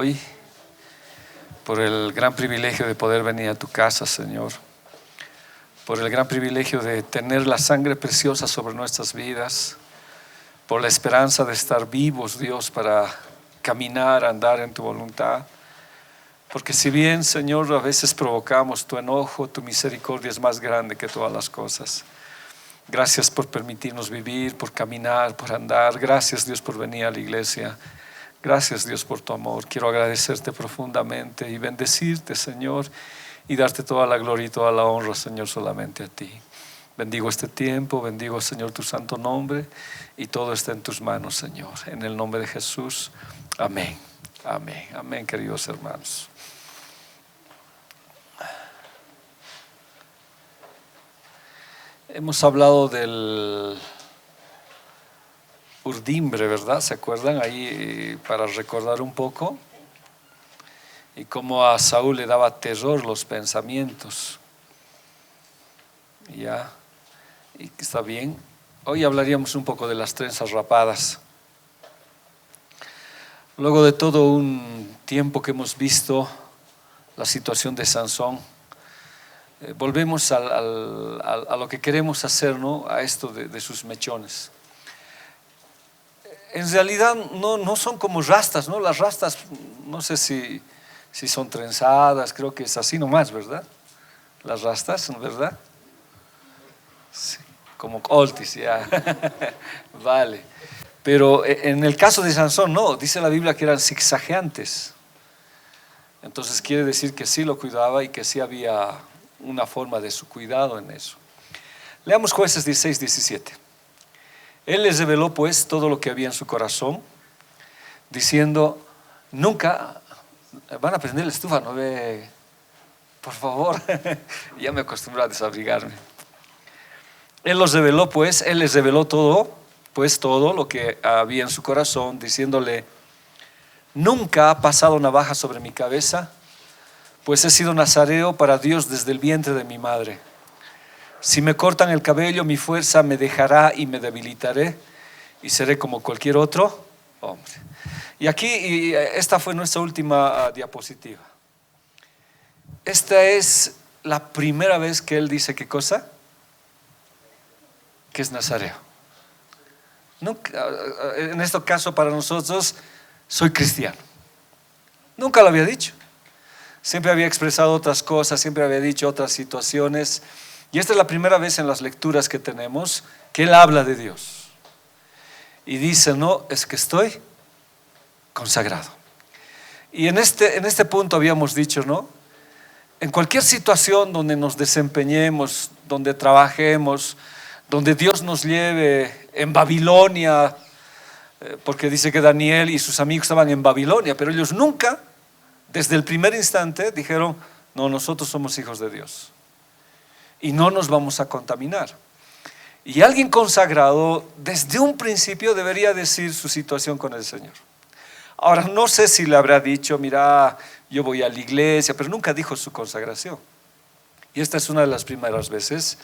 Hoy, por el gran privilegio de poder venir a tu casa, Señor, por el gran privilegio de tener la sangre preciosa sobre nuestras vidas, por la esperanza de estar vivos, Dios, para caminar, andar en tu voluntad. Porque si bien, Señor, a veces provocamos tu enojo, tu misericordia es más grande que todas las cosas. Gracias por permitirnos vivir, por caminar, por andar. Gracias, Dios, por venir a la iglesia. Gracias, Dios, por tu amor. Quiero agradecerte profundamente y bendecirte, Señor, y darte toda la gloria y toda la honra, Señor, solamente a ti. Bendigo este tiempo, bendigo, Señor, tu santo nombre, y todo está en tus manos, Señor. En el nombre de Jesús, amén. Amén, amén, queridos hermanos. Hemos hablado del urdimbre, ¿verdad? ¿Se acuerdan? Ahí para recordar un poco. Y cómo a Saúl le daba terror los pensamientos. Ya, y está bien. Hoy hablaríamos un poco de las trenzas rapadas. Luego de todo un tiempo que hemos visto la situación de Sansón, volvemos a lo que queremos hacer, ¿no? A esto de sus mechones. En realidad no son como rastas, ¿no? Las rastas, no sé si son trenzadas, creo que es así nomás, ¿verdad? Las rastas, ¿verdad? Sí, como oltis, ya. Vale. Pero en el caso de Sansón, no, dice la Biblia que eran zigzagueantes. Entonces quiere decir que sí lo cuidaba y que sí había una forma de su cuidado en eso. Leamos Jueces 16, 17. Él les reveló pues todo lo que había en su corazón, diciendo: nunca van a prender la estufa, ¿no ve? Por favor. Ya me acostumbré a desabrigarme. Él les reveló todo, pues todo lo que había en su corazón, diciéndole: nunca ha pasado navaja sobre mi cabeza, pues he sido nazareo para Dios desde el vientre de mi madre. Si me cortan el cabello, mi fuerza me dejará y me debilitaré, y seré como cualquier otro hombre. Y aquí, esta fue nuestra última diapositiva. Esta es la primera vez que él dice, ¿qué cosa? Que es nazareo. Nunca, en este caso para nosotros, soy cristiano. Nunca lo había dicho. Siempre había expresado otras cosas, siempre había dicho otras situaciones. Y esta es la primera vez en las lecturas que tenemos que él habla de Dios. Y dice: no, es que estoy consagrado. Y en este punto habíamos dicho, ¿no? En cualquier situación donde nos desempeñemos, donde trabajemos, donde Dios nos lleve, en Babilonia, porque dice que Daniel y sus amigos estaban en Babilonia, pero ellos nunca, desde el primer instante, dijeron: no, nosotros somos hijos de Dios y no nos vamos a contaminar. Y alguien consagrado desde un principio debería decir su situación con el Señor. Ahora, no sé si le habrá dicho: mira, yo voy a la iglesia, pero nunca dijo su consagración. Y esta es una de las primeras veces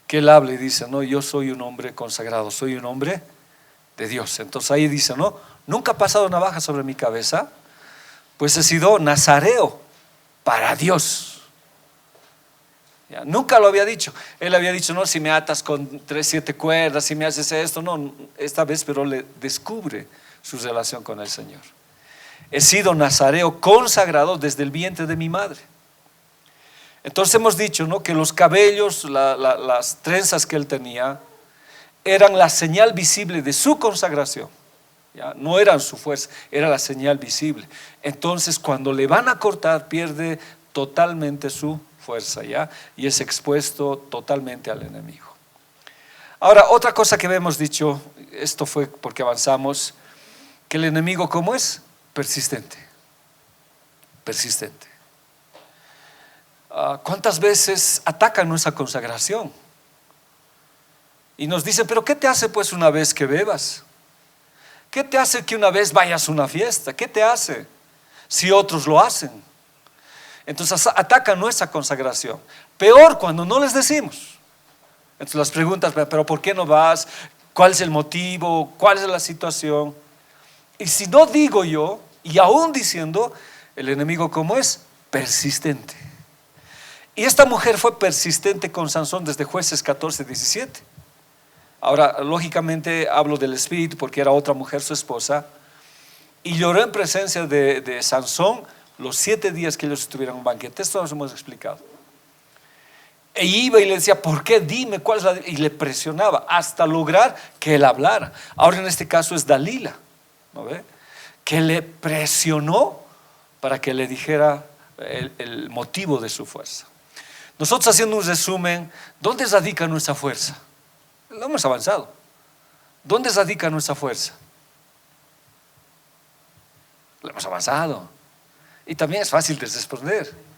que él habla y dice: no, yo soy un hombre consagrado, soy un hombre de Dios. Entonces ahí dice: no, nunca ha pasado navaja sobre mi cabeza, pues he sido nazareo para Dios. Ya, nunca lo había dicho. Él había dicho: no, si me atas con 7 cuerdas, si me haces esto. No, esta vez, pero le descubre su relación con el Señor. He sido nazareo consagrado desde el vientre de mi madre. Entonces hemos dicho, ¿no?, que los cabellos, las trenzas que él tenía, eran la señal visible de su consagración. ¿Ya? No eran su fuerza, era la señal visible. Entonces cuando le van a cortar, pierde totalmente su fuerza, ¿ya? Y es expuesto totalmente al enemigo. Ahora, otra cosa que habíamos dicho, esto fue porque avanzamos, que el enemigo, ¿cómo es? Persistente. Persistente. ¿Cuántas veces atacan nuestra consagración? Y nos dicen: pero ¿qué te hace pues una vez que bebas? ¿Qué te hace que una vez vayas a una fiesta? ¿Qué te hace si otros lo hacen? Entonces atacan nuestra consagración. Peor cuando no les decimos. Entonces las preguntas: pero ¿por qué no vas? ¿Cuál es el motivo? ¿Cuál es la situación? Y si no digo yo, Y aún diciendo, el enemigo, ¿cómo es? Persistente. Y esta mujer fue persistente con Sansón desde Jueces 14-17. Ahora, lógicamente hablo del espíritu porque era otra mujer su esposa. Y lloró en presencia de Sansón los 7 días que ellos estuvieron en un banquete. Esto nos hemos explicado. E iba y le decía, ¿por qué? Dime cuál es la... Y le presionaba hasta lograr que él hablara. Ahora en este caso es Dalila, ¿no ve? Que le presionó para que le dijera el motivo de su fuerza. Nosotros, haciendo un resumen, ¿dónde radica nuestra fuerza? Lo hemos avanzado. ¿Dónde radica nuestra fuerza? Lo hemos avanzado. Y también es fácil de responder.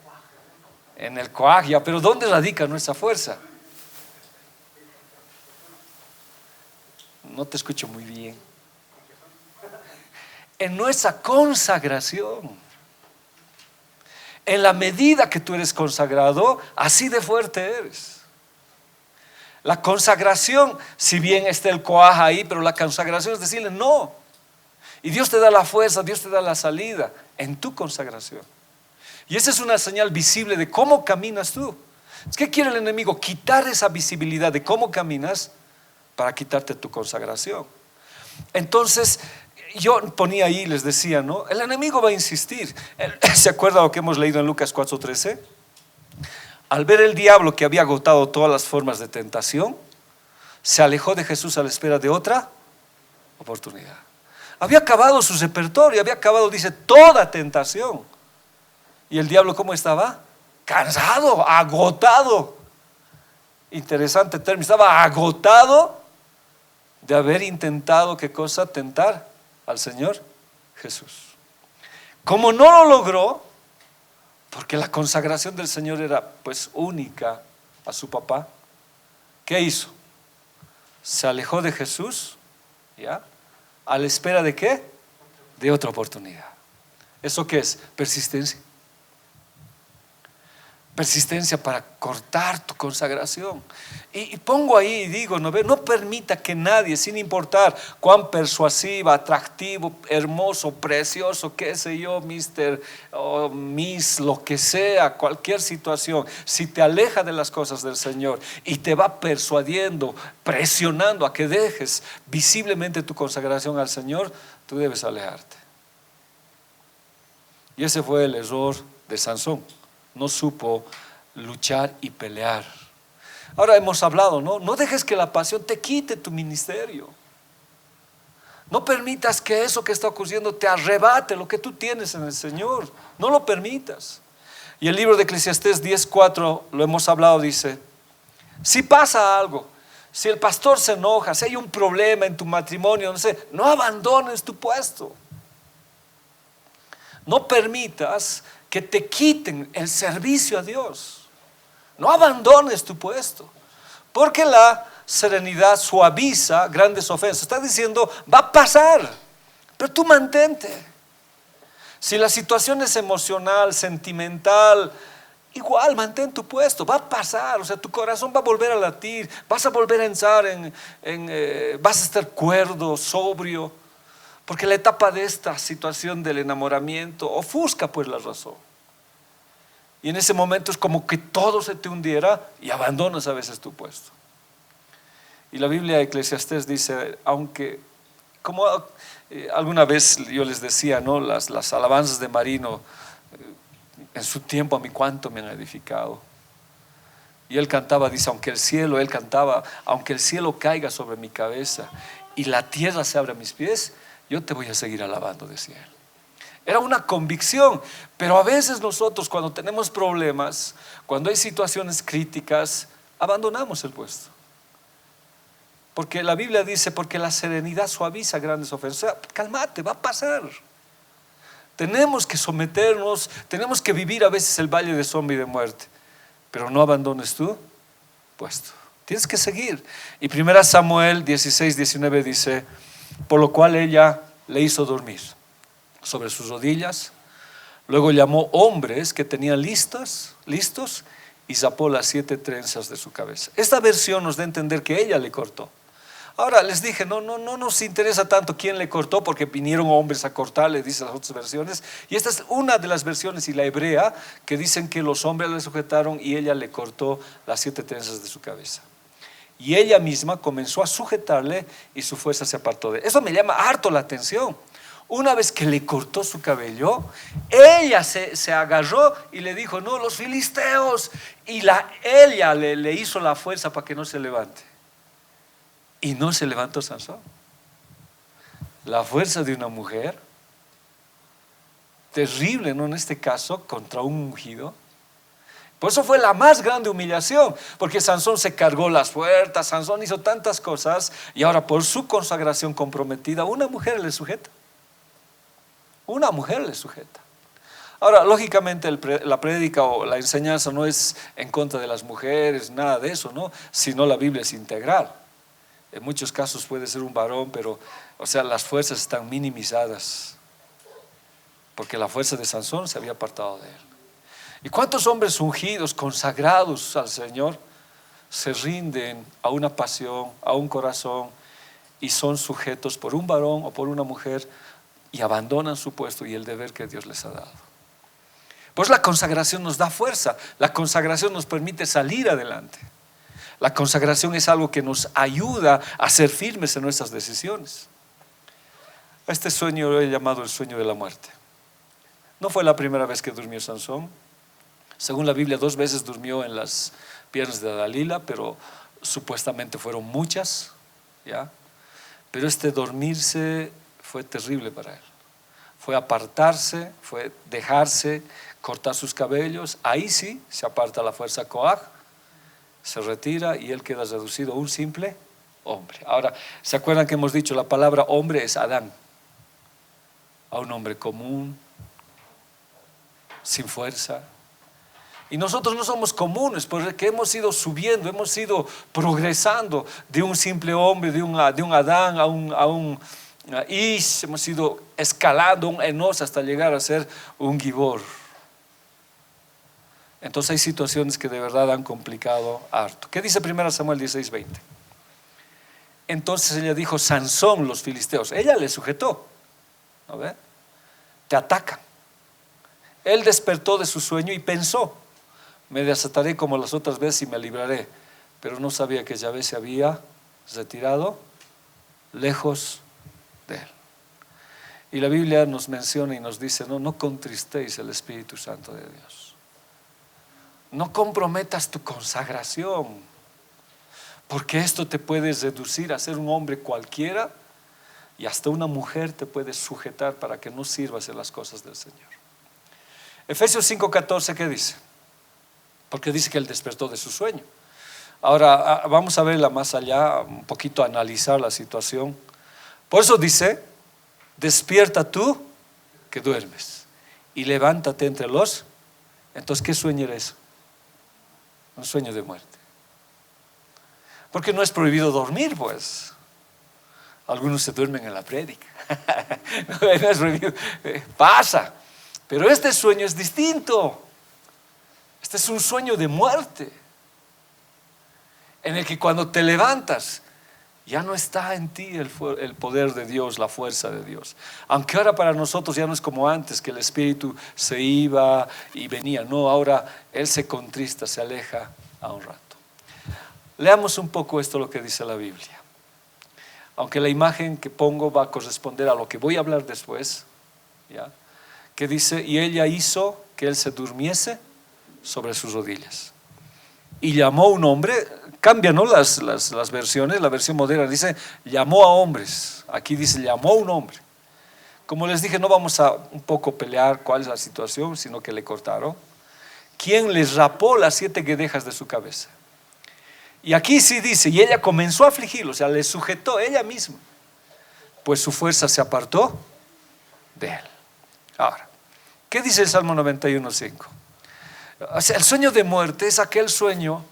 En el coagia, pero ¿dónde radica nuestra fuerza? No te escucho muy bien. En nuestra consagración. En la medida que tú eres consagrado, así de fuerte eres. La consagración, si bien está el coaja ahí, pero la consagración es decirle no. Y Dios te da la fuerza, Dios te da la salida en tu consagración. Y esa es una señal visible de cómo caminas tú. ¿Qué quiere el enemigo? Quitar esa visibilidad de cómo caminas para quitarte tu consagración. Entonces, yo ponía ahí, les decía, ¿no? El enemigo va a insistir. ¿Se acuerda lo que hemos leído en Lucas 4:13? Al ver el diablo que había agotado todas las formas de tentación, se alejó de Jesús a la espera de otra oportunidad. Había acabado su repertorio, había acabado, dice, toda tentación. Y el diablo, ¿cómo estaba? Cansado, agotado. Interesante término, estaba agotado de haber intentado, ¿qué cosa? Tentar al Señor Jesús. Como no lo logró, porque la consagración del Señor era pues única a su papá, ¿qué hizo? Se alejó de Jesús, ¿ya? ¿A la espera de qué? De otra oportunidad. ¿Eso qué es? Persistencia. Persistencia para cortar tu consagración. Y pongo ahí y digo, no permita que nadie, sin importar cuán persuasiva, atractivo, hermoso, precioso, qué sé yo, mister o miss, lo que sea, cualquier situación, si te aleja de las cosas del Señor y te va persuadiendo, presionando a que dejes visiblemente tu consagración al Señor, tú debes alejarte. Y ese fue el error de Sansón. No supo luchar y pelear. Ahora hemos hablado, ¿no? No dejes que la pasión te quite tu ministerio. No permitas que eso que está ocurriendo te arrebate lo que tú tienes en el Señor. No lo permitas. Y el libro de Eclesiastés 10:4, lo hemos hablado, dice: si pasa algo, si el pastor se enoja, si hay un problema en tu matrimonio, no abandones tu puesto. No permitas que te quiten el servicio a Dios. No abandones tu puesto, porque la serenidad suaviza grandes ofensas. Está diciendo, va a pasar, pero tú mantente. Si la situación es emocional, sentimental, igual mantén tu puesto, va a pasar. O sea, tu corazón va a volver a latir, vas a volver a entrar vas a estar cuerdo, sobrio. Porque la etapa de esta situación del enamoramiento ofusca pues la razón. Y en ese momento es como que todo se te hundiera y abandonas a veces tu puesto. Y la Biblia de Eclesiastés dice, aunque, como alguna vez yo les decía, ¿no? Las alabanzas de Marino, en su tiempo a mí cuánto me han edificado. Y él cantaba, dice, aunque el cielo caiga sobre mi cabeza y la tierra se abra a mis pies, yo te voy a seguir alabando, decía él. Era una convicción, pero a veces nosotros cuando tenemos problemas, cuando hay situaciones críticas, abandonamos el puesto. Porque la Biblia dice, porque la serenidad suaviza grandes ofensas. O sea, cálmate, va a pasar. Tenemos que someternos, tenemos que vivir a veces el valle de sombra y de muerte, pero no abandones tu puesto. Tienes que seguir. Y 1 Samuel 16:19 dice, por lo cual ella le hizo dormir sobre sus rodillas, luego llamó hombres que tenían listos y zapó las 7 trenzas de su cabeza. Esta versión nos da a entender que ella le cortó. Ahora les dije, no nos interesa tanto quién le cortó, porque vinieron hombres a cortarle, dicen las otras versiones. Y esta es una de las versiones, y la hebrea, que dicen que los hombres le sujetaron y ella le cortó las 7 trenzas de su cabeza. Y ella misma comenzó a sujetarle y su fuerza se apartó de él. Eso me llama harto la atención. Una vez que le cortó su cabello, ella se agarró y le dijo, no, los filisteos. Y ella le hizo la fuerza para que no se levante. Y no se levantó Sansón. La fuerza de una mujer, terrible, ¿no? En este caso, contra un ungido. Por eso fue la más grande humillación, porque Sansón se cargó las puertas, Sansón hizo tantas cosas, y ahora por su consagración comprometida, una mujer le sujeta. Una mujer le sujeta. Ahora, lógicamente la prédica o la enseñanza no es en contra de las mujeres, nada de eso, ¿no? Sino la Biblia es integral. En muchos casos puede ser un varón, pero, o sea, las fuerzas están minimizadas, porque la fuerza de Sansón se había apartado de él. ¿Y cuántos hombres ungidos, consagrados al Señor, se rinden a una pasión, a un corazón, y son sujetos por un varón o por una mujer, y abandonan su puesto y el deber que Dios les ha dado? Pues la consagración nos da fuerza, la consagración nos permite salir adelante. La consagración es algo que nos ayuda a ser firmes en nuestras decisiones. Este sueño lo he llamado el sueño de la muerte. No fue la primera vez que durmió Sansón. Según la Biblia, 2 veces durmió en las piernas de Dalila, pero supuestamente fueron muchas, ¿ya? Pero este dormirse fue terrible para él. Fue apartarse, fue dejarse cortar sus cabellos. Ahí sí se aparta la fuerza Coaj, se retira y él queda reducido a un simple hombre. Ahora, ¿se acuerdan que hemos dicho la palabra hombre es Adán? A un hombre común, sin fuerza. Y nosotros no somos comunes, porque hemos ido subiendo, hemos ido progresando de un simple hombre, de un Adán a un Ish, hemos ido escalando un Enos hasta llegar a ser un Gibor. Entonces hay situaciones que de verdad han complicado harto. ¿Qué dice 1 Samuel 16:20? Entonces ella dijo, Sansón, los filisteos. Ella le sujetó, ¿no ve? Te atacan. Él despertó de su sueño y pensó, me desataré como las otras veces y me libraré. Pero no sabía que Yahvé se había retirado lejos de él. Y la Biblia nos menciona y nos dice, no contristéis el Espíritu Santo de Dios. No comprometas tu consagración, porque esto te puede reducir a ser un hombre cualquiera, y hasta una mujer te puede sujetar para que no sirvas en las cosas del Señor. Efesios 5:14, ¿qué dice? Porque dice que él despertó de su sueño. Ahora vamos a verla más allá, un poquito analizar la situación. Por eso dice, despierta tú que duermes y levántate entre los. Entonces, ¿qué sueño era eso? Un sueño de muerte. Porque no es prohibido dormir, pues. Algunos se duermen en la prédica. No es prohibido, pasa. Pero este sueño es distinto. Este es un sueño de muerte, en el que cuando te levantas ya no está en ti el poder de Dios, la fuerza de Dios. Aunque ahora para nosotros ya no es como antes, que el Espíritu se iba y venía. No, ahora Él se contrista, se aleja a un rato. Leamos un poco esto, lo que dice la Biblia. Aunque la imagen que pongo va a corresponder a lo que voy a hablar después, ¿ya? Que dice, y ella hizo que él se durmiese sobre sus rodillas. Y llamó a un hombre, cambian, ¿no? las versiones. La versión moderna dice, llamó a hombres. Aquí dice, llamó a un hombre. Como les dije, no vamos a un poco pelear cuál es la situación, sino que le cortaron. ¿Quién les rapó las 7 guedejas de su cabeza? Y aquí sí dice, y ella comenzó a afligirlo, o sea, le sujetó ella misma, pues su fuerza se apartó de él. Ahora, ¿qué dice el Salmo 91:5? O sea, el sueño de muerte es aquel sueño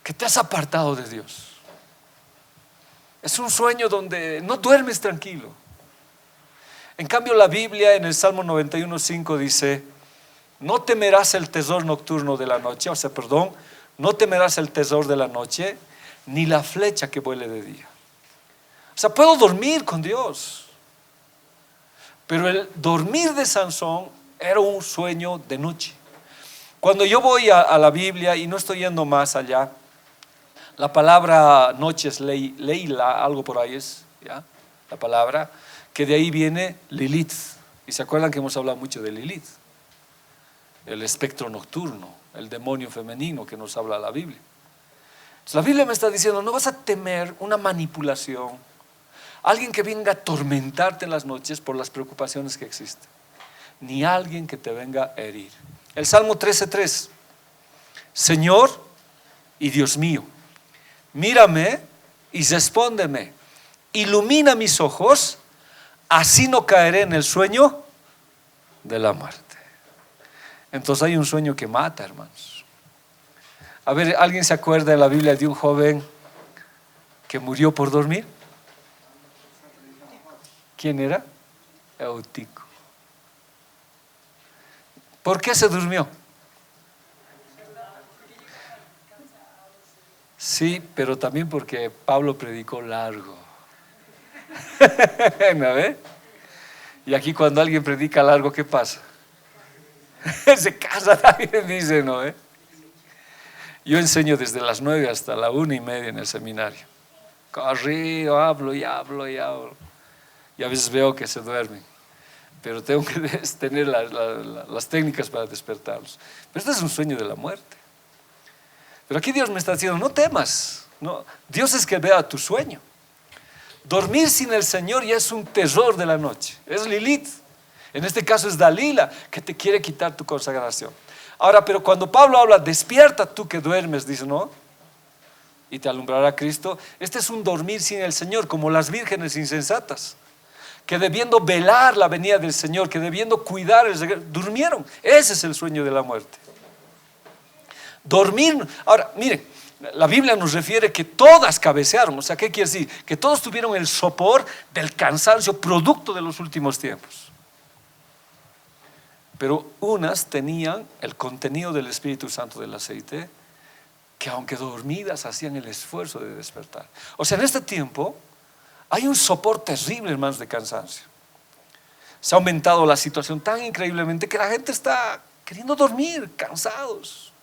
que te has apartado de Dios. Es un sueño donde no duermes tranquilo. En cambio, la Biblia en el Salmo 91:5 dice, no temerás el terror nocturno de la noche, no temerás el terror de la noche, ni la flecha que vuele de día. O sea, puedo dormir con Dios. Pero el dormir de Sansón era un sueño de noche. Cuando yo voy a la Biblia, y no estoy yendo más allá, la palabra noche es Leila, algo por ahí es, ¿ya? La palabra, que de ahí viene Lilith. Y se acuerdan que hemos hablado mucho de Lilith, el espectro nocturno, el demonio femenino que nos habla la Biblia. Entonces, la Biblia me está diciendo, no vas a temer una manipulación, alguien que venga a atormentarte en las noches por las preocupaciones que existen, ni alguien que te venga a herir. El Salmo 13:3, Señor y Dios mío, mírame y respóndeme, ilumina mis ojos, así no caeré en el sueño de la muerte. Entonces hay un sueño que mata, hermanos. A ver, ¿alguien se acuerda en la Biblia de un joven que murió por dormir? ¿Quién era? Eutico. ¿Por qué se durmió? Sí, pero también porque Pablo predicó largo. ¿No ve? Y aquí cuando alguien predica largo, ¿qué pasa? Se casa también, dice, ¿no? Yo enseño desde las 9 hasta la 1:30 en el seminario. Corrido, hablo y hablo y hablo. Y a veces veo que se duermen, pero tengo que tener las técnicas para despertarlos. Pero este es un sueño de la muerte. Pero aquí Dios me está diciendo, no temas, no. Dios es que vea tu sueño. Dormir sin el Señor ya es un terror de la noche. Es Lilith. En este caso es Dalila, que te quiere quitar tu consagración. Ahora, pero cuando Pablo habla, despierta tú que duermes, dice, ¿no? Y te alumbrará Cristo. Este es un dormir sin el Señor, como las vírgenes insensatas, que debiendo velar la venida del Señor, que debiendo cuidar el Señor, durmieron. Ese es el sueño de la muerte. Dormir. Ahora, miren, la Biblia nos refiere que todas cabecearon. O sea, ¿qué quiere decir? Que todos tuvieron el sopor del cansancio producto de los últimos tiempos. Pero unas tenían el contenido del Espíritu Santo del aceite, que aunque dormidas hacían el esfuerzo de despertar. O sea, en este tiempo hay un sopor terrible, hermanos, de cansancio. Se ha aumentado la situación tan increíblemente que la gente está queriendo dormir, cansados.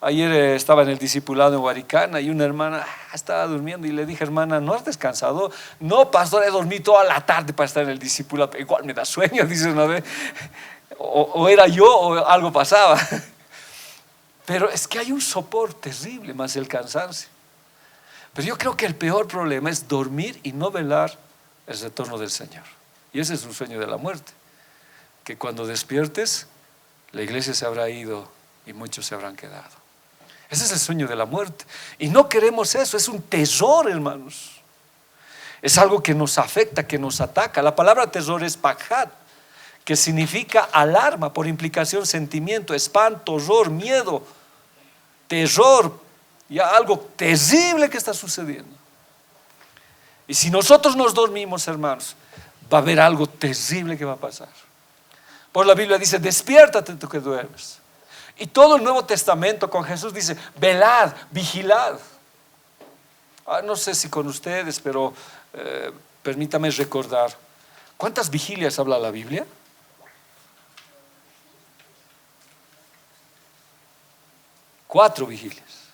Ayer estaba en el discipulado en Huaricana y una hermana estaba durmiendo y le dije, hermana, ¿no has descansado? No, pastor, he dormido toda la tarde para estar en el discipulado. Igual me da sueño, dice una vez. O era yo o algo pasaba. Pero es que hay un sopor terrible más el cansancio. Pero yo creo que el peor problema es dormir y no velar el retorno del Señor. Y ese es un sueño de la muerte, que cuando despiertes la iglesia se habrá ido y muchos se habrán quedado. Ese es el sueño de la muerte. Y no queremos eso, es un terror, hermanos. Es algo que nos afecta, que nos ataca. La palabra terror es pajat, que significa alarma, por implicación sentimiento, espanto, horror, miedo, terror, ya algo terrible que está sucediendo. Y si nosotros nos dormimos, hermanos, va a haber algo terrible que va a pasar. Por la Biblia dice, despiértate tú que duermes. Y todo el Nuevo Testamento con Jesús dice, velad, vigilad. No sé si con ustedes, pero permítame recordar, ¿cuántas vigilias habla la Biblia? 4 vigilias,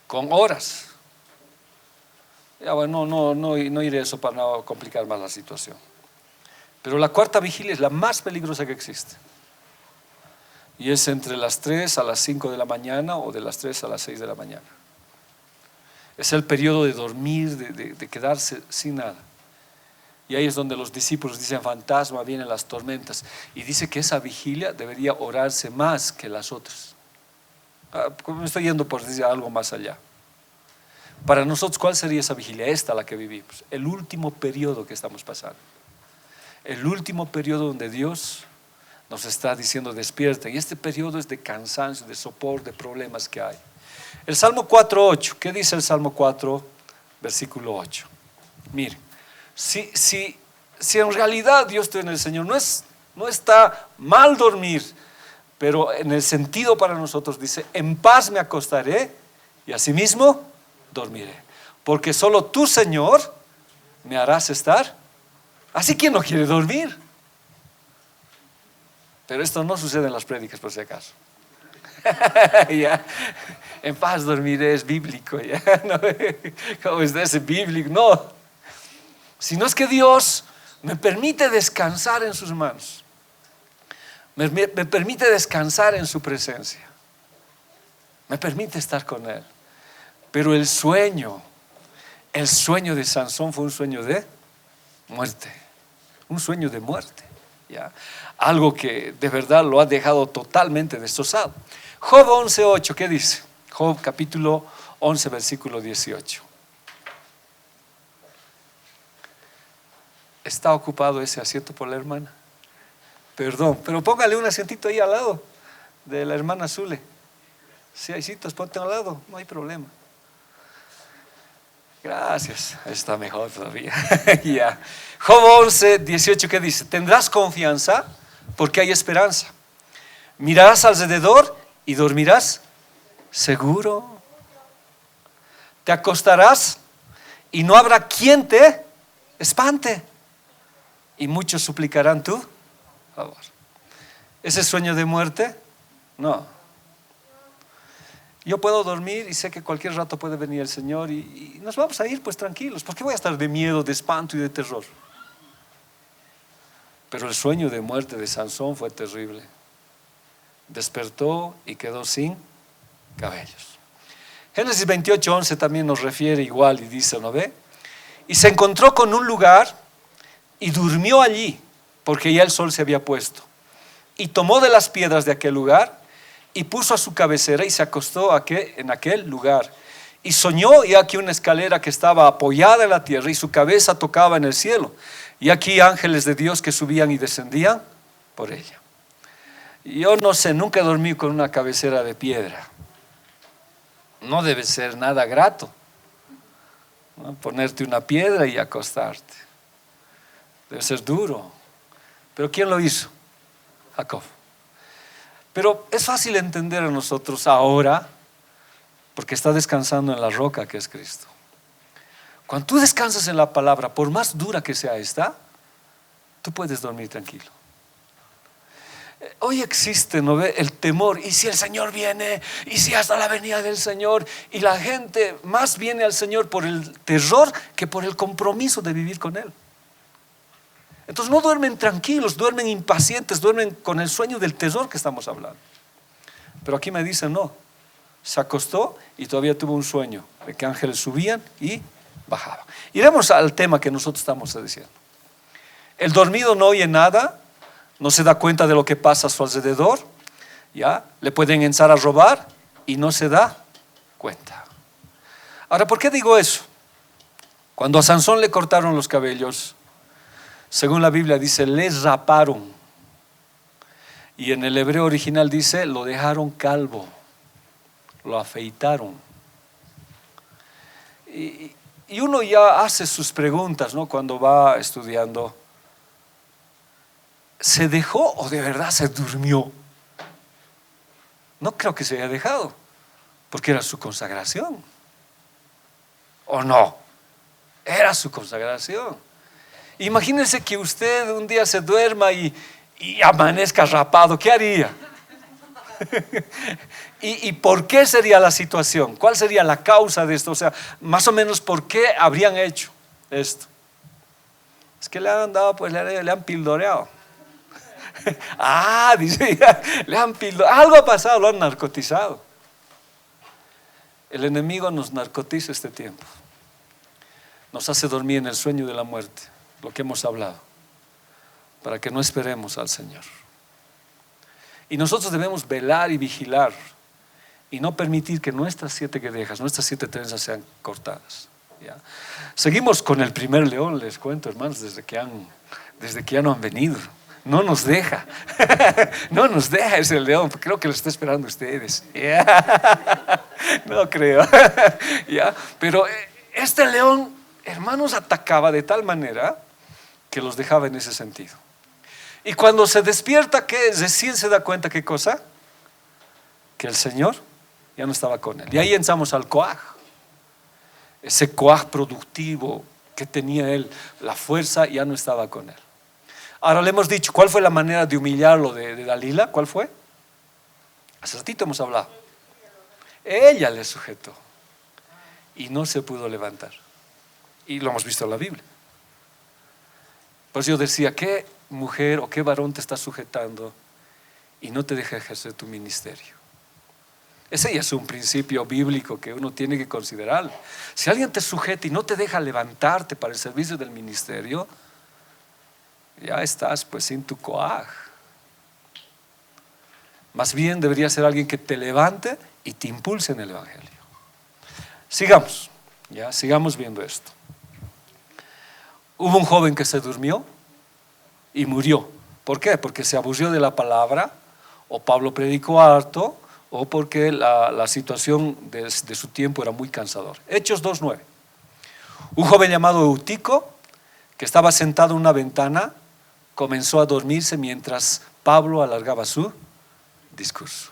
con horas. Ya bueno, no iré a eso para no complicar más la situación. Pero la 4ª vigilia es la más peligrosa que existe. Y es entre las 3 a las 5 de la mañana o de las 3 a las 6 de la mañana. Es el periodo de dormir, de quedarse sin nada. Y ahí es donde los discípulos dicen, fantasma, vienen las tormentas. Y dice que esa vigilia debería orarse más que las otras. Me estoy yendo por decir algo más allá. Para nosotros, ¿cuál sería esa vigilia? Esta, la que vivimos. El último periodo que estamos pasando. El último periodo donde Dios nos está diciendo despierta. Y este periodo es de cansancio, de sopor, de problemas que hay. El Salmo 4:8. ¿Qué dice el Salmo 4, versículo 8? Miren, si en realidad Dios tiene el Señor, no está mal dormir, pero en el sentido para nosotros dice, en paz me acostaré y asimismo dormiré. porque solo tú, Señor, me harás estar. Así, ¿quién no quiere dormir? Pero esto no sucede en las prédicas, por si acaso. Ya. En paz dormiré es bíblico, ya. No, ¿cómo es ese bíblico? No. Sino es que Dios me permite descansar en sus manos. Me permite descansar en su presencia. Me permite estar con Él. Pero el sueño de Sansón fue un sueño de muerte. Un sueño de muerte, ¿ya? Algo que de verdad lo ha dejado totalmente destrozado. Job 11:8, ¿qué dice? Job capítulo 11, versículo 18. ¿Está ocupado ese asiento por la hermana? Perdón, pero póngale un asientito ahí al lado de la hermana Zule. Si hay citas, ponte al lado, no hay problema. Gracias, está mejor todavía. Ya. Job 11:18, ¿qué dice? Tendrás confianza porque hay esperanza. Mirarás alrededor y dormirás seguro. Te acostarás y no habrá quien te espante. Y muchos suplicarán tu favor. ¿Ese sueño de muerte? No. Yo puedo dormir y sé que cualquier rato puede venir el Señor y nos vamos a ir pues tranquilos. ¿Por qué voy a estar de miedo, de espanto y de terror? Pero el sueño de muerte de Sansón fue terrible. Despertó y quedó sin cabellos. Génesis 28:11 también nos refiere igual y dice, ¿no ve? Y se encontró con un lugar y durmió allí, porque ya el sol se había puesto. Y tomó de las piedras de aquel lugar y puso a su cabecera y se acostó en aquel lugar. Y soñó, y aquí una escalera que estaba apoyada en la tierra y su cabeza tocaba en el cielo. Y aquí ángeles de Dios que subían y descendían por ella. Yo no sé, nunca dormí con una cabecera de piedra. No debe ser nada grato, ¿no? Ponerte una piedra y acostarte. Debe ser duro. Pero ¿quién lo hizo? Jacob. Pero es fácil entender a nosotros ahora, porque está descansando en la roca que es Cristo. Cuando tú descansas en la palabra, por más dura que sea esta, tú puedes dormir tranquilo. Hoy existe, ¿no ve?, el temor. ¿Y si el Señor viene? ¿Y si hasta la venida del Señor? Y la gente más viene al Señor por el terror que por el compromiso de vivir con Él. Entonces no duermen tranquilos, duermen impacientes, duermen con el sueño del terror que estamos hablando. Pero aquí me dicen no, se acostó y todavía tuvo un sueño de que ángeles subían y bajaban. Iremos al tema que nosotros estamos diciendo. El dormido no oye nada, no se da cuenta de lo que pasa a su alrededor, ¿ya? Le pueden entrar a robar y no se da cuenta. Ahora, ¿por qué digo eso? Cuando a Sansón le cortaron los cabellos, según la Biblia dice, le raparon. Y en el hebreo original dice, lo dejaron calvo, lo afeitaron. Y uno ya hace sus preguntas, ¿no?, cuando va estudiando. ¿Se dejó o de verdad se durmió? No creo que se haya dejado, porque era su consagración. ¿O no? Era su consagración. Imagínense que usted un día se duerma y amanezca rapado. ¿Qué haría? ¿Y por qué sería la situación? ¿Cuál sería la causa de esto? O sea, más o menos, ¿por qué habrían hecho esto? Es que le han dado, pues le han pildoreado. Dice, le han pildoreado. Algo ha pasado, lo han narcotizado. El enemigo nos narcotiza este tiempo. Nos hace dormir en el sueño de la muerte, lo que hemos hablado, para que no esperemos al Señor. Y nosotros debemos velar y vigilar y no permitir que nuestras 7 guedejas, nuestras 7 trenzas sean cortadas, ¿ya? Seguimos con el primer león, les cuento, hermanos, desde que ya no han venido. No nos deja, no nos deja ese león, creo que lo está esperando ustedes. ¿Ya? No creo. ¿Ya? Pero este león, hermanos, atacaba de tal manera que los dejaba en ese sentido. Y cuando se despierta, ¿qué? Recién se da cuenta, ¿qué cosa? Que el Señor ya no estaba con él. Y ahí entramos al coaj. ese coaj productivo que tenía él, la fuerza ya no estaba con él. Ahora le hemos dicho, ¿cuál fue la manera de humillarlo de Dalila? ¿Cuál fue? Hace ratito hemos hablado. Ella le sujetó y no se pudo levantar. Y lo hemos visto en la Biblia. Por eso yo decía, ¿qué mujer o qué varón te está sujetando y no te deja ejercer tu ministerio? Ese ya es un principio bíblico que uno tiene que considerar. Si alguien te sujeta y no te deja levantarte para el servicio del ministerio, ya estás pues sin tu coaj. Más bien debería ser alguien que te levante y te impulse en el evangelio. Sigamos, sigamos viendo esto. Hubo un joven que se durmió y murió. ¿Por qué? Porque se aburrió de la palabra, o Pablo predicó harto, o porque la situación de su tiempo era muy cansadora. Hechos 2:9. Un joven llamado Eutico, que estaba sentado en una ventana, comenzó a dormirse mientras Pablo alargaba su discurso.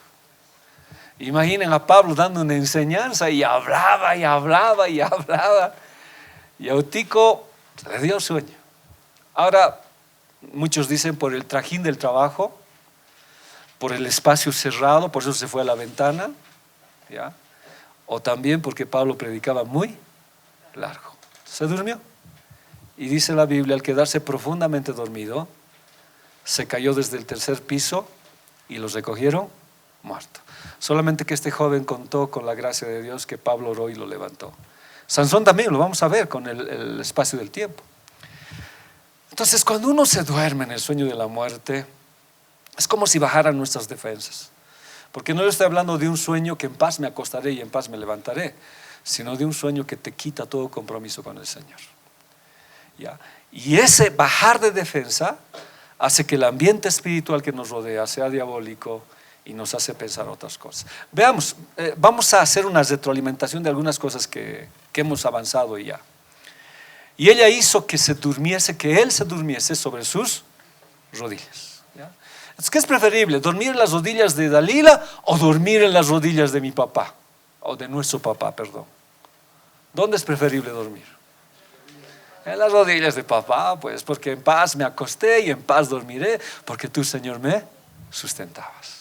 Imaginen a Pablo dando una enseñanza y hablaba y hablaba y hablaba. Y a Eutico le dio sueño. Ahora, muchos dicen por el trajín del trabajo, por el espacio cerrado, por eso se fue a la ventana, ¿ya? O también porque Pablo predicaba muy largo. Se durmió. Y dice la Biblia, al quedarse profundamente dormido, se cayó desde el tercer piso y los recogieron muerto. Solamente que este joven contó con la gracia de Dios que Pablo oró y lo levantó. Sansón también lo vamos a ver con el espacio del tiempo. Entonces, cuando uno se duerme en el sueño de la muerte, es como si bajaran nuestras defensas. Porque no le estoy hablando de un sueño que en paz me acostaré y en paz me levantaré, sino de un sueño que te quita todo compromiso con el Señor. ¿Ya? Y ese bajar de defensa hace que el ambiente espiritual que nos rodea sea diabólico y nos hace pensar otras cosas. Veamos, vamos a hacer una retroalimentación de algunas cosas que hemos avanzado ya. Y ella hizo que él se durmiese sobre sus rodillas. ¿Ya? Entonces, ¿qué es preferible? ¿Dormir en las rodillas de Dalila o dormir en las rodillas de mi papá? O de nuestro papá, perdón. ¿Dónde es preferible dormir? En las rodillas de papá, pues, porque en paz me acosté y en paz dormiré, porque tú, Señor, me sustentabas.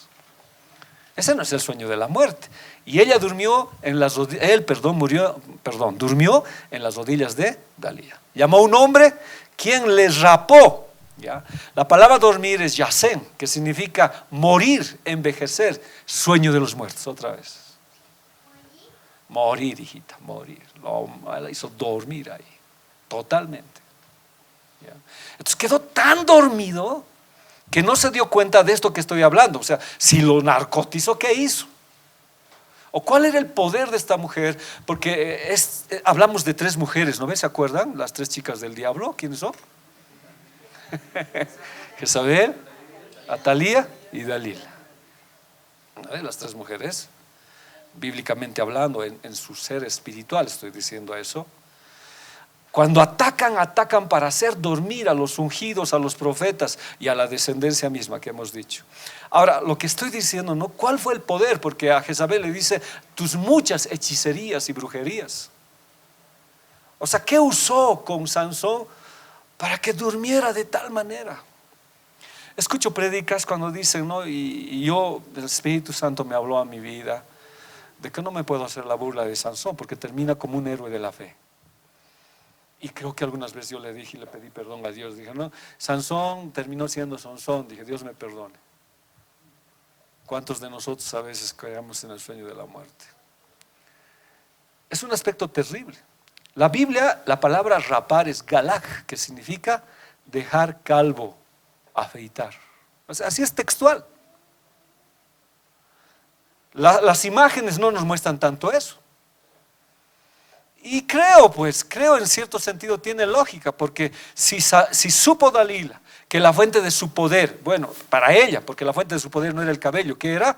Ese no es el sueño de la muerte. Y ella durmió en las rodillas, durmió en las rodillas de Dalila. Llamó a un hombre quien le rapó. ¿Ya? La palabra dormir es yacén, que significa morir, envejecer, sueño de los muertos. Otra vez. Morir, hijita, morir. La hizo dormir ahí, totalmente. ¿Ya? Entonces quedó tan dormido que no se dio cuenta de esto que estoy hablando. O sea, si lo narcotizó, ¿qué hizo? ¿O cuál era el poder de esta mujer? Porque hablamos de 3 mujeres, ¿no ves? ¿Se acuerdan? Las 3 chicas del diablo, ¿quiénes son? Jezabel, Atalía y Dalila. ¿No ves? Las 3 mujeres, bíblicamente hablando, en su ser espiritual estoy diciendo eso. Cuando atacan para hacer dormir a los ungidos, a los profetas y a la descendencia misma que hemos dicho. Ahora, lo que estoy diciendo, ¿no? ¿Cuál fue el poder? Porque a Jezabel le dice tus muchas hechicerías y brujerías. O sea, ¿qué usó con Sansón para que durmiera de tal manera? Escucho prédicas cuando dicen, ¿no? Y yo, el Espíritu Santo me habló a mi vida de que no me puedo hacer la burla de Sansón porque termina como un héroe de la fe. Y creo que algunas veces yo le dije y le pedí perdón a Dios. Dije, no, Sansón terminó siendo Sansón. Dije, Dios me perdone. ¿Cuántos de nosotros a veces caemos en el sueño de la muerte? Es un aspecto terrible. La Biblia, la palabra rapar es galak, que significa dejar calvo, afeitar. O sea, así es textual. Las imágenes no nos muestran tanto eso. Y creo en cierto sentido tiene lógica, porque si supo Dalila que la fuente de su poder, bueno, para ella, porque la fuente de su poder no era el cabello, ¿qué era?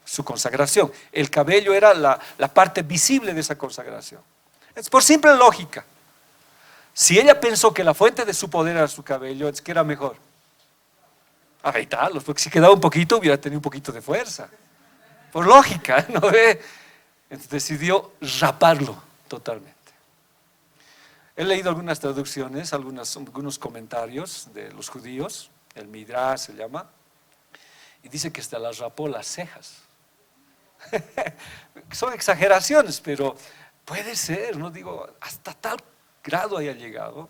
Su consagración. El cabello era la parte visible de esa consagración. Es por simple lógica. Si ella pensó que la fuente de su poder era su cabello, es que era mejor afeitarlos, porque si quedaba un poquito hubiera tenido un poquito de fuerza. Por lógica, ¿no ve? Entonces decidió raparlo totalmente. He leído algunas traducciones, algunos comentarios de los judíos, el Midrash se llama, y dice que hasta las rapó las cejas. Son exageraciones, pero puede ser, no digo, hasta tal grado haya llegado.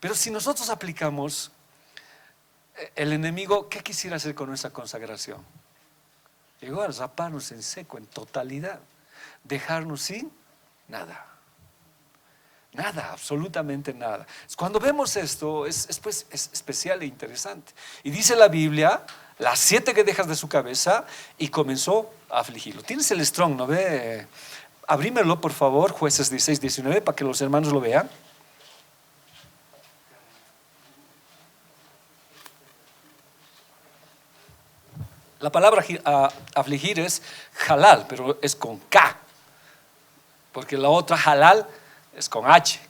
Pero si nosotros aplicamos, el enemigo, ¿qué quisiera hacer con nuestra consagración? Llegó a raparnos en seco, en totalidad, dejarnos sin nada. Nada, absolutamente nada. Cuando vemos esto, es especial e interesante. Y dice la Biblia, las 7 que dejas de su cabeza, y comenzó a afligirlo. Tienes el Strong, ¿no ve? Abrímelo, por favor, Jueces 16, 19, para que los hermanos lo vean. La palabra afligir es halal, pero es con K, porque la otra halal es con H,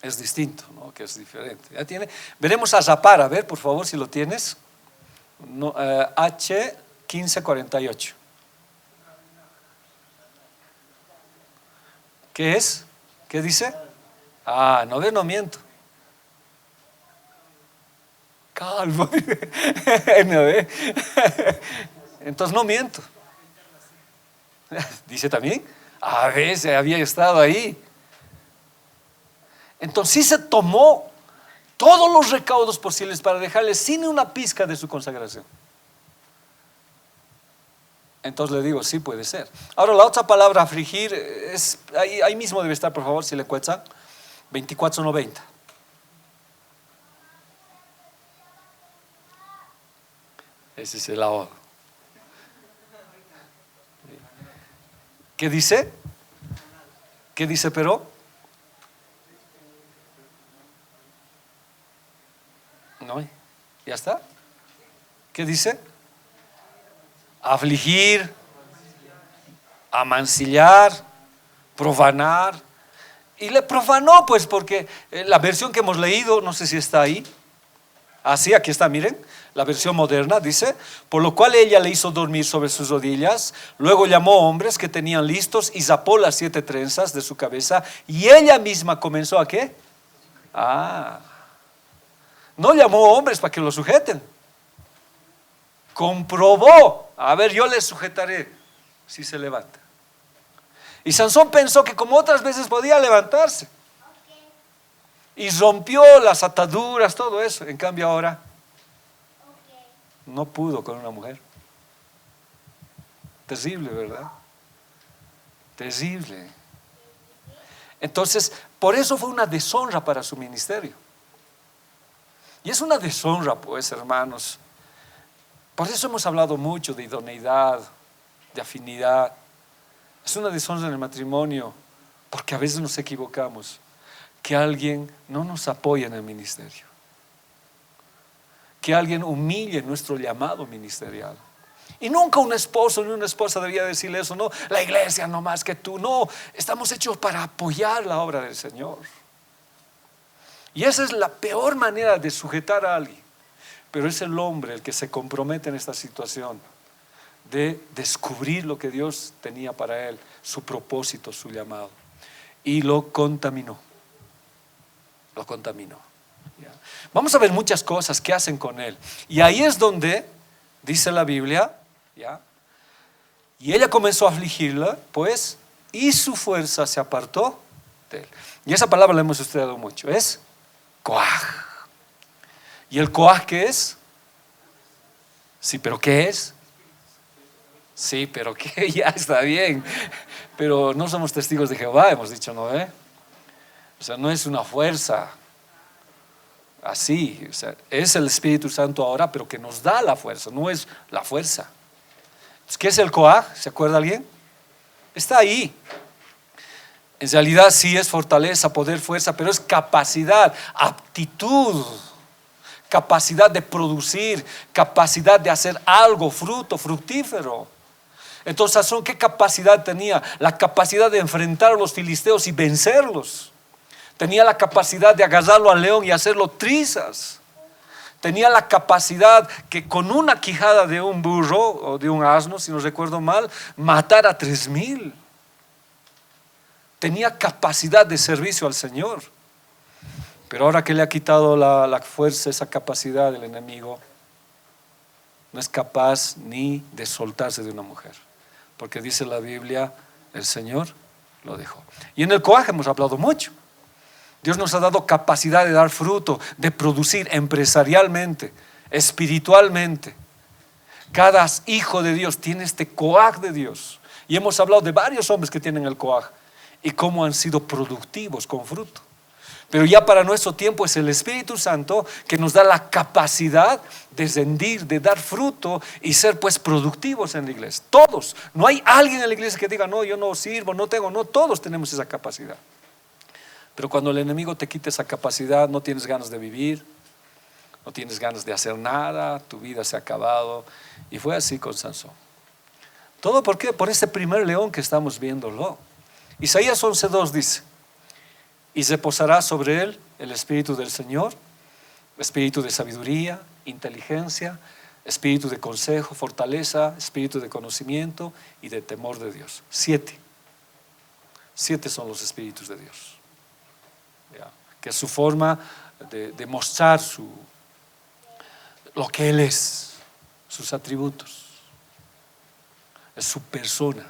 es distinto, ¿no? Que es diferente. ¿Ya tiene? Veremos a zapar, a ver, por favor, si lo tienes. No, H 1548. ¿Qué es? ¿Qué dice? No ve, no miento. Calvo. No ve. Entonces no miento. Dice también, a veces había estado ahí. Entonces sí se tomó todos los recaudos posibles para dejarle sin una pizca de su consagración. Entonces le digo, sí puede ser. Ahora la otra palabra, afligir, es, ahí mismo debe estar, por favor, si le cuesta, 24:90. Ese es el ahorro. ¿Qué dice? ¿Qué dice pero? No, ya está. ¿Qué dice? Afligir, amancillar, profanar. Y le profanó, pues, porque la versión que hemos leído, no sé si está ahí. Así, aquí está, miren, la versión moderna dice: por lo cual ella le hizo dormir sobre sus rodillas, luego llamó hombres que tenían listos y zapó las 7 trenzas de su cabeza, y ella misma comenzó ¿a qué? No llamó hombres para que lo sujeten. Comprobó, a ver, yo le sujetaré si se levanta. Y Sansón pensó que como otras veces podía levantarse, y rompió las ataduras, todo eso. En cambio ahora no pudo con una mujer. Terrible, ¿verdad? Terrible. Entonces, por eso fue una deshonra para su ministerio. Y es una deshonra, pues, hermanos. Por eso hemos hablado mucho de idoneidad, de afinidad. Es una deshonra en el matrimonio, porque a veces nos equivocamos, que alguien no nos apoye en el ministerio, que alguien humille nuestro llamado ministerial. Y nunca un esposo ni una esposa debía decirle eso, no, la iglesia no más que tú, no, estamos hechos para apoyar la obra del Señor. Y esa es la peor manera de sujetar a alguien. Pero es el hombre el que se compromete en esta situación de descubrir lo que Dios tenía para él, su propósito, su llamado, y lo contaminó. Lo contaminó. ¿Ya? Vamos a ver muchas cosas que hacen con él. Y ahí es donde dice la Biblia, ¿ya? Y ella comenzó a afligirla, pues, y su fuerza se apartó de él. Y esa palabra la hemos estudiado mucho, es coaj. ¿Y el coaj qué es? Sí, pero ¿qué es? Sí, pero ¿qué? Ya está bien. Pero no somos testigos de Jehová, hemos dicho, ¿no? O sea, no es una fuerza así. O sea, es el Espíritu Santo ahora, pero que nos da la fuerza, no es la fuerza. ¿Qué es el coaj? ¿Se acuerda alguien? Está ahí. En realidad sí es fortaleza, poder, fuerza, pero es capacidad, aptitud, capacidad de producir, capacidad de hacer algo, fruto, fructífero. Entonces Sansón, ¿qué capacidad tenía? La capacidad de enfrentar a los filisteos y vencerlos. Tenía la capacidad de agarrarlo al león y hacerlo trizas. Tenía la capacidad que con una quijada de un burro o de un asno, si no recuerdo mal, matar a 3,000. Tenía capacidad de servicio al Señor. Pero ahora que le ha quitado la fuerza, esa capacidad del enemigo, no es capaz ni de soltarse de una mujer, porque dice la Biblia, el Señor lo dejó. Y en el coaje hemos hablado mucho. Dios nos ha dado capacidad de dar fruto, de producir empresarialmente, espiritualmente. Cada hijo de Dios tiene este coaj de Dios. Y hemos hablado de varios hombres que tienen el coaj y cómo han sido productivos con fruto. Pero ya para nuestro tiempo es el Espíritu Santo que nos da la capacidad de rendir, de dar fruto y ser pues productivos en la iglesia. Todos, no hay alguien en la iglesia que diga, no, yo no sirvo, no tengo, no, todos tenemos esa capacidad. Pero cuando el enemigo te quita esa capacidad, no tienes ganas de vivir, no tienes ganas de hacer nada, tu vida se ha acabado. Y fue así con Sansón. ¿Todo por qué? Por ese primer león que estamos viéndolo. Isaías 11:2 dice: y reposará sobre él el Espíritu del Señor, Espíritu de sabiduría, inteligencia, Espíritu de consejo, fortaleza, Espíritu de conocimiento y de temor de Dios. 7 son los Espíritus de Dios, ¿ya? Que es su forma de mostrar lo que Él es, sus atributos, es su persona.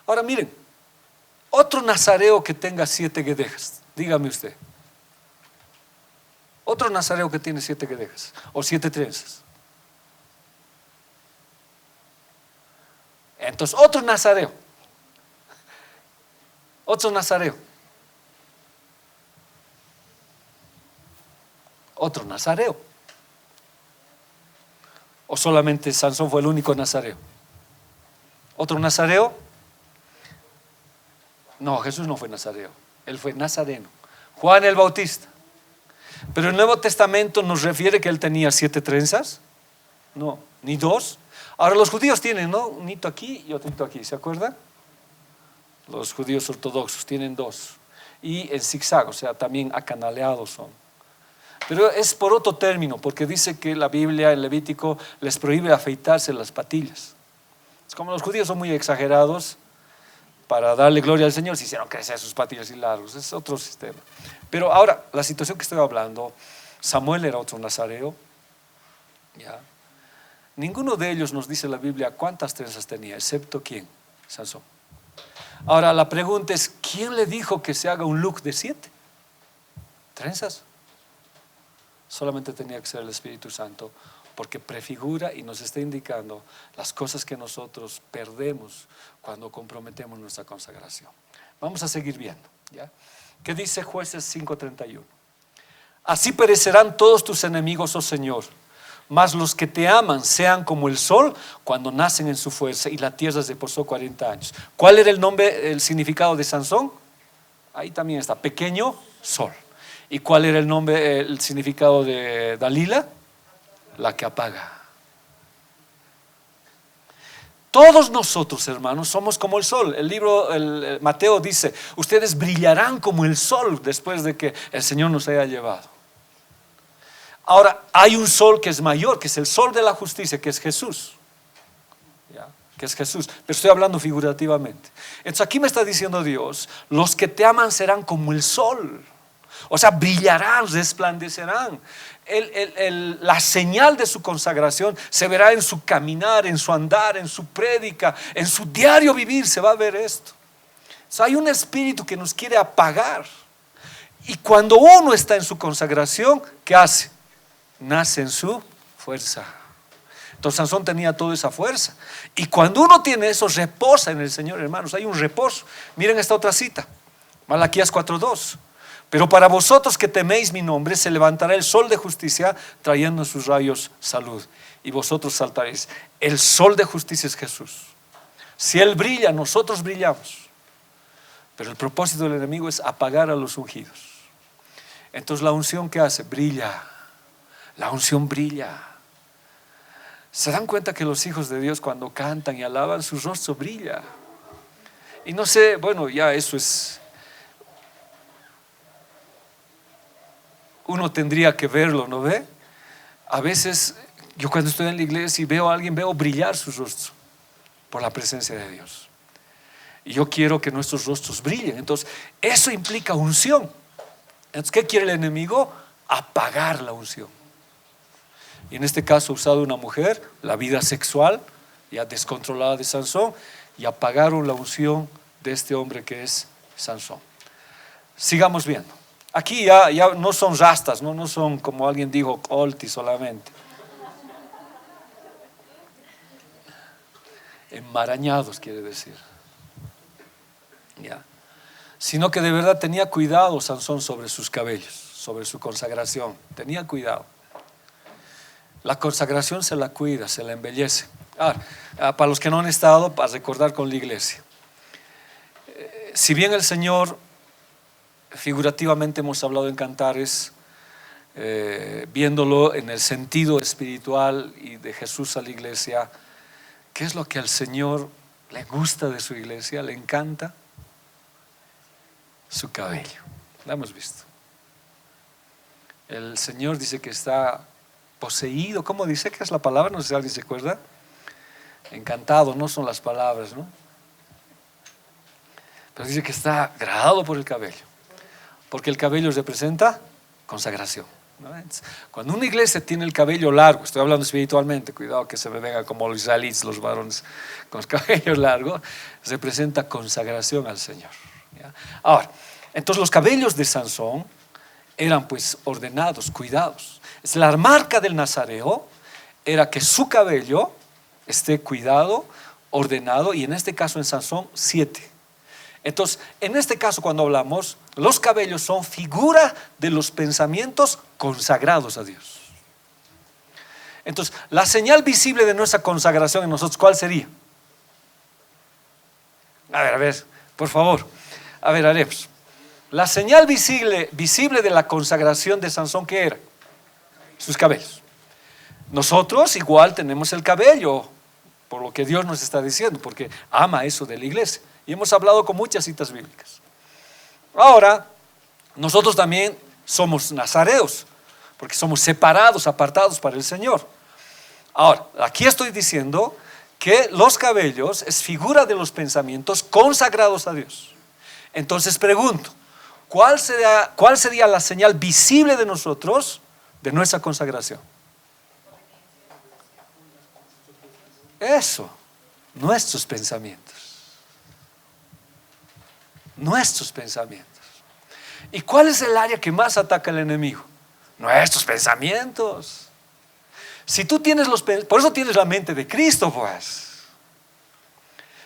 Ahora miren, otro nazareo que tenga 7 guedejas, dígame usted. Otro nazareo que tiene 7 guedejas o 7 trenzas. Entonces, otro nazareo. Otro nazareo. Otro nazareo. ¿O solamente Sansón fue el único nazareo? ¿Otro nazareo? No, Jesús no fue nazareo, él fue nazareno. Juan el Bautista. Pero el Nuevo Testamento nos refiere que él tenía 7 trenzas. No, ni 2. Ahora los judíos tienen, ¿no? Un hito aquí y otro hito aquí, ¿se acuerdan? Los judíos ortodoxos tienen 2. Y en zigzag, o sea, también acanaleados son. Pero es por otro término, porque dice que la Biblia en Levítico les prohíbe afeitarse las patillas. Es como los judíos son muy exagerados, para darle gloria al Señor se hicieron crecer sus patillas y largos. Es otro sistema. Pero ahora, la situación que estoy hablando, Samuel era otro nazareo, ¿ya? Ninguno de ellos nos dice la Biblia cuántas trenzas tenía, excepto ¿quién? Sansón. Ahora la pregunta es, ¿quién le dijo que se haga un look de 7 trenzas? Solamente tenía que ser el Espíritu Santo, porque prefigura y nos está indicando las cosas que nosotros perdemos cuando comprometemos nuestra consagración. Vamos a seguir viendo, ¿ya? ¿Qué dice Jueces 5:31? Así perecerán todos tus enemigos, oh Señor, mas los que te aman sean como el sol cuando nacen en su fuerza, y la tierra reposó 40 años. ¿Cuál era el nombre, el significado de Sansón? Ahí también está, pequeño sol. ¿Y cuál era el nombre, el significado de Dalila? La que apaga. Todos nosotros, hermanos, somos como el sol. El libro, Mateo dice, ustedes brillarán como el sol después de que el Señor nos haya llevado. Ahora, hay un sol que es mayor, que es el sol de la justicia, que es Jesús, ¿ya? Que es Jesús, pero estoy hablando figurativamente. Entonces aquí me está diciendo Dios, los que te aman serán como el sol. O sea, brillarán, resplandecerán. La señal de su consagración se verá en su caminar, en su andar, en su prédica, en su diario vivir. Se va a ver esto. O sea, hay un espíritu que nos quiere apagar. Y cuando uno está en su consagración, ¿qué hace? Nace en su fuerza. Entonces Sansón tenía toda esa fuerza. Y cuando uno tiene eso, reposa en el Señor, hermanos. Hay un reposo. Miren esta otra cita, Malaquías 4:2. Pero para vosotros que teméis mi nombre, se levantará el sol de justicia, trayendo en sus rayos salud, y vosotros saltaréis. El sol de justicia es Jesús. Si Él brilla, nosotros brillamos. Pero el propósito del enemigo es apagar a los ungidos. Entonces la unción, ¿qué hace? Brilla. La unción brilla. ¿Se dan cuenta que los hijos de Dios cuando cantan y alaban, su rostro brilla? Y no sé, bueno, ya eso es... Uno tendría que verlo, ¿no ve? A veces yo cuando estoy en la iglesia y veo a alguien, veo brillar su rostro por la presencia de Dios. Y yo quiero que nuestros rostros brillen. Entonces eso implica unción. Entonces, ¿qué quiere el enemigo? Apagar la unción. Y en este caso ha usado una mujer, la vida sexual ya descontrolada de Sansón, y apagaron la unción de este hombre que es Sansón. Sigamos viendo. Aquí ya no son rastas, no son, como alguien dijo, colti solamente. Enmarañados quiere decir. Ya. Sino que de verdad tenía cuidado Sansón sobre sus cabellos, sobre su consagración. Tenía cuidado. La consagración se la cuida, se la embellece. Para los que no han estado, para recordar con la iglesia. Si bien el Señor, figurativamente hemos hablado en Cantares, viéndolo en el sentido espiritual y de Jesús a la iglesia, ¿qué es lo que al Señor le gusta de su iglesia? ¿Le encanta? Su cabello. Lo hemos visto. El Señor dice que está poseído. ¿Cómo dice que es la palabra? No sé si alguien se acuerda. Encantado, no son las palabras, ¿no? Pero dice que está agradado por el cabello, porque el cabello representa consagración, ¿no? Cuando una iglesia tiene el cabello largo, estoy hablando espiritualmente, cuidado que se me venga como los israelitas, los varones con los cabellos largos, representa consagración al Señor, ¿ya? Ahora, entonces los cabellos de Sansón eran pues ordenados, cuidados. La marca del nazareo era que su cabello esté cuidado, ordenado, y en este caso en Sansón 7. Entonces, en este caso cuando hablamos, los cabellos son figura de los pensamientos consagrados a Dios. Entonces, la señal visible de nuestra consagración en nosotros, ¿cuál sería? A ver, por favor. A ver, haremos. La señal visible de la consagración de Sansón, ¿qué era? Sus cabellos. Nosotros igual tenemos el cabello, por lo que Dios nos está diciendo, porque ama eso de la iglesia. Y hemos hablado con muchas citas bíblicas. Ahora, nosotros también somos nazareos, porque somos separados, apartados para el Señor. Ahora, aquí estoy diciendo que los cabellos es figura de los pensamientos consagrados a Dios. Entonces pregunto, ¿cuál sería la señal visible de nosotros, de nuestra consagración? Eso, nuestros pensamientos. Nuestros pensamientos. ¿Y cuál es el área que más ataca el enemigo? Nuestros pensamientos. Si tú tienes por eso tienes la mente de Cristo, pues.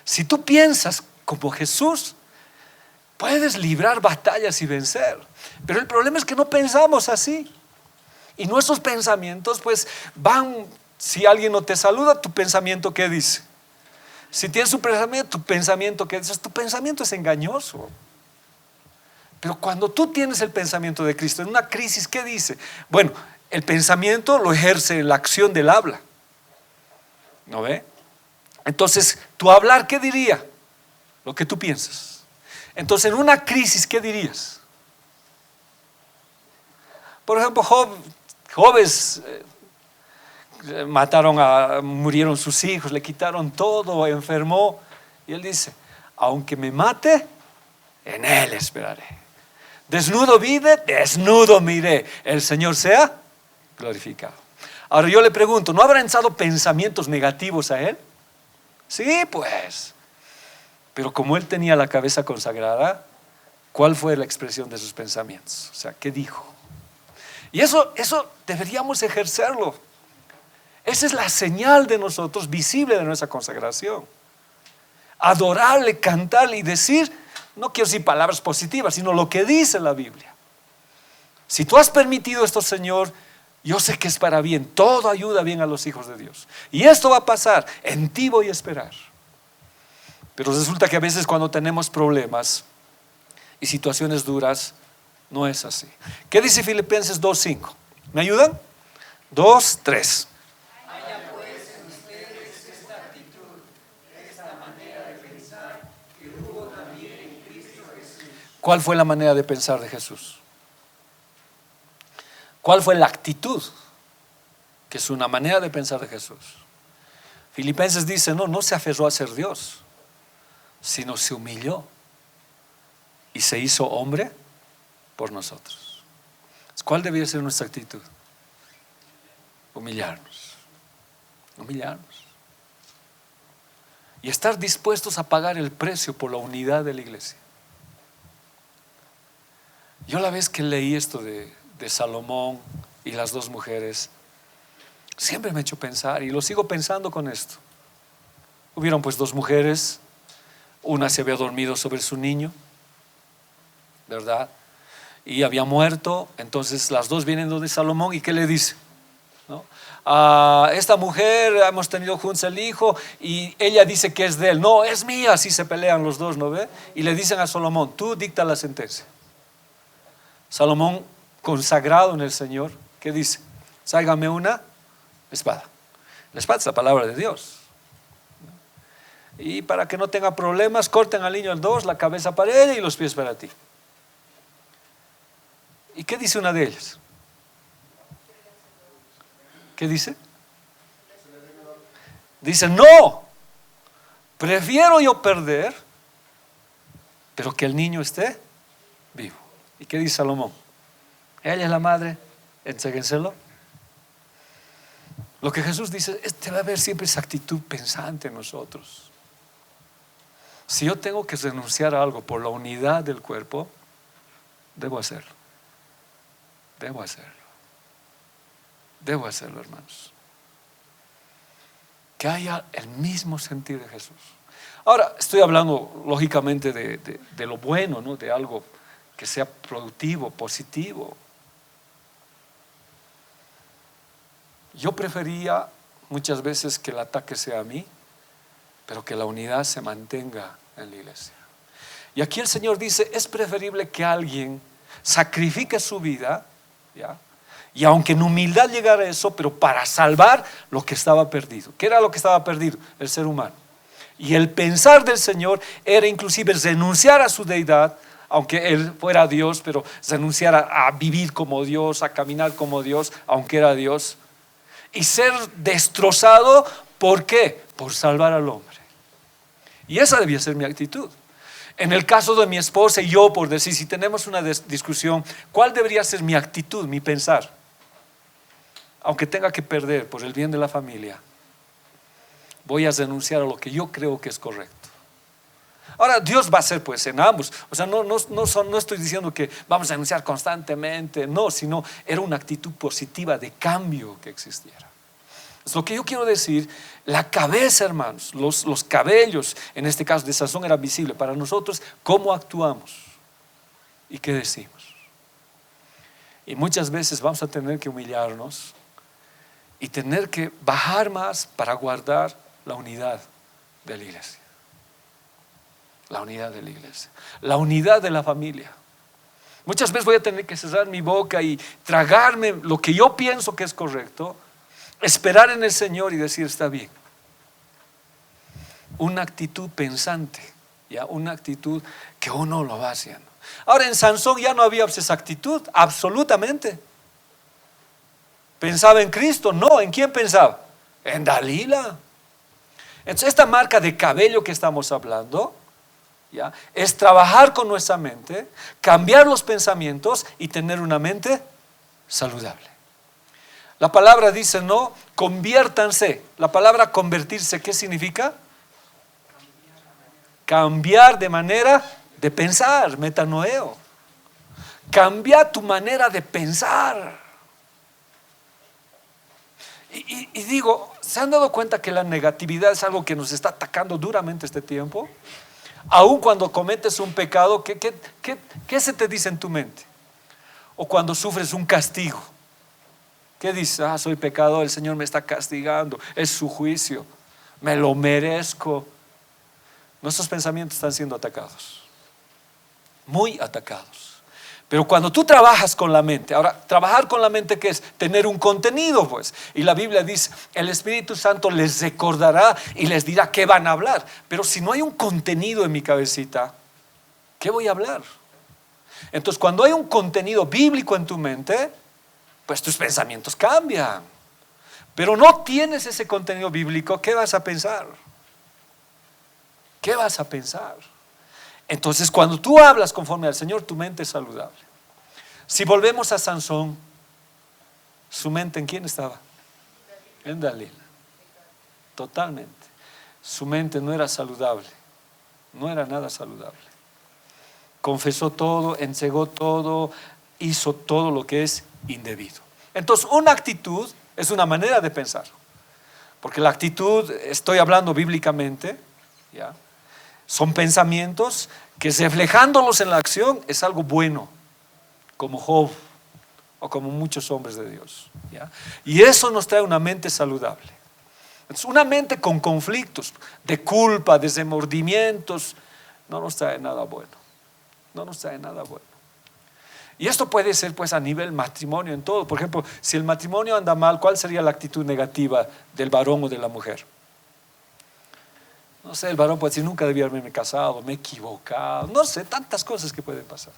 Si tú piensas como Jesús, puedes librar batallas y vencer. Pero el problema es que no pensamos así. Y nuestros pensamientos pues van. Si alguien no te saluda, tu pensamiento ¿qué dice? Si tienes un pensamiento, tu pensamiento ¿qué dice? Tu pensamiento es engañoso. Pero cuando tú tienes el pensamiento de Cristo en una crisis, ¿qué dice? Bueno, el pensamiento lo ejerce la acción del habla, ¿no ve? Entonces, tu hablar, ¿qué diría? Lo que tú piensas. Entonces, en una crisis, ¿qué dirías? Por ejemplo, Jobes murieron sus hijos, le quitaron todo, enfermó, y él dice: aunque me mate, en él esperaré. Desnudo vive, desnudo miré, el Señor sea glorificado. Ahora yo le pregunto, ¿no habrán echado pensamientos negativos a él? Sí, pues. Pero como él tenía la cabeza consagrada, ¿cuál fue la expresión de sus pensamientos? O sea, ¿qué dijo? Y eso deberíamos ejercerlo. Esa es la señal de nosotros, visible de nuestra consagración. Adorarle, cantarle y decir, no quiero decir palabras positivas, sino lo que dice la Biblia. Si tú has permitido esto, Señor, yo sé que es para bien. Todo ayuda bien a los hijos de Dios. Y esto va a pasar, en ti voy a esperar. Pero resulta que a veces cuando tenemos problemas y situaciones duras, no es así. ¿Qué dice Filipenses 2:5? ¿Me ayudan? 2:3. ¿Cuál fue la manera de pensar de Jesús? ¿Cuál fue la actitud? Que es una manera de pensar de Jesús. Filipenses dice, no se aferró a ser Dios, sino se humilló y se hizo hombre por nosotros. ¿Cuál debería ser nuestra actitud? Humillarnos. Humillarnos. Y estar dispuestos a pagar el precio por la unidad de la iglesia. Yo la vez que leí esto de Salomón y las dos mujeres, siempre me ha hecho pensar, y lo sigo pensando con esto. Hubieron pues dos mujeres, una se había dormido sobre su niño, ¿verdad? Y había muerto. Entonces las dos vienen donde Salomón, ¿y qué le dice? ¿No? Esta mujer, hemos tenido juntos el hijo y ella dice que es de él. No, es mía. Así se pelean los dos, ¿no ve? Y le dicen a Salomón, tú dicta la sentencia. Salomón, consagrado en el Señor, ¿qué dice? Tráigame una espada. La espada es la palabra de Dios. Y para que no tenga problemas, corten al niño en dos, la cabeza para ella y los pies para ti. ¿Y qué dice una de ellas? ¿Qué dice? Dice, no, prefiero yo perder, pero que el niño esté vivo. ¿Y qué dice Salomón? Ella es la madre, entréguenselo. Lo que Jesús dice es que debe haber siempre esa actitud pensante en nosotros. Si yo tengo que renunciar a algo por la unidad del cuerpo, debo hacerlo. Debo hacerlo. Debo hacerlo, hermanos. Que haya el mismo sentir de Jesús. Ahora, estoy hablando lógicamente de lo bueno, ¿no? De algo que sea productivo, positivo. Yo prefería muchas veces que el ataque sea a mí, pero que la unidad se mantenga en la iglesia. Y aquí el Señor dice, es preferible que alguien sacrifique su vida, ¿ya? Y aunque en humildad llegara a eso, pero para salvar lo que estaba perdido. ¿Qué era lo que estaba perdido? El ser humano. Y el pensar del Señor era inclusive renunciar a su deidad, aunque Él fuera Dios, pero renunciar a vivir como Dios, a caminar como Dios, aunque era Dios. Y ser destrozado, ¿por qué? Por salvar al hombre. Y esa debía ser mi actitud. En el caso de mi esposa y yo, por decir, si tenemos una discusión, ¿cuál debería ser mi actitud, mi pensar? Aunque tenga que perder por el bien de la familia, voy a renunciar a lo que yo creo que es correcto. Ahora, Dios va a hacer pues en ambos. O sea, no estoy diciendo que vamos a renunciar constantemente, no, sino era una actitud positiva de cambio que existiera. Es lo que yo quiero decir. La cabeza, hermanos, los cabellos, en este caso de Sansón, era visible. Para nosotros, ¿cómo actuamos? ¿Y qué decimos? Y muchas veces vamos a tener que humillarnos y tener que bajar más para guardar la unidad de la iglesia. La unidad de la iglesia. La unidad de la familia. Muchas veces voy a tener que cerrar mi boca y tragarme lo que yo pienso que es correcto, esperar en el Señor y decir, está bien. Una actitud pensante, ¿ya? Una actitud que uno lo va haciendo. Ahora, en Sansón ya no había esa actitud, absolutamente. ¿Pensaba en Cristo? No. ¿En quién pensaba? En Dalila. Entonces, esta marca de cabello que estamos hablando, ¿ya? Es trabajar con nuestra mente, cambiar los pensamientos y tener una mente saludable. La palabra dice, no, conviértanse. La palabra convertirse, ¿qué significa? Cambiar de manera de pensar, metanoeo. Cambia tu manera de pensar. Y digo, ¿se han dado cuenta que la negatividad es algo que nos está atacando duramente este tiempo? Aún cuando cometes un pecado, ¿qué se te dice en tu mente? O cuando sufres un castigo, ¿qué dices? Soy pecador, el Señor me está castigando, es su juicio, me lo merezco. Nuestros pensamientos están siendo atacados, muy atacados. Pero cuando tú trabajas con la mente, ahora, trabajar con la mente, ¿qué es? Tener un contenido, pues. Y la Biblia dice, el Espíritu Santo les recordará y les dirá qué van a hablar. Pero si no hay un contenido en mi cabecita, ¿qué voy a hablar? Entonces, cuando hay un contenido bíblico en tu mente, pues tus pensamientos cambian. Pero no tienes ese contenido bíblico, ¿qué vas a pensar? ¿Qué vas a pensar? Entonces, cuando tú hablas conforme al Señor, tu mente es saludable. Si volvemos a Sansón, ¿su mente en quién estaba? En Dalila. Totalmente. Su mente no era saludable, no era nada saludable. Confesó todo, entregó todo, hizo todo lo que es indebido. Entonces, una actitud es una manera de pensar, porque la actitud, estoy hablando bíblicamente, ¿ya? Son pensamientos que reflejándolos en la acción es algo bueno, como Job o como muchos hombres de Dios, ¿ya? Y eso nos trae una mente saludable. Entonces, una mente con conflictos de culpa, de remordimientos, no nos trae nada bueno. No nos trae nada bueno. Y esto puede ser pues a nivel matrimonio en todo. Por ejemplo, si el matrimonio anda mal, ¿cuál sería la actitud negativa del varón o de la mujer? No sé, el varón puede decir, nunca debía haberme casado, me he equivocado, no sé, tantas cosas que pueden pasar.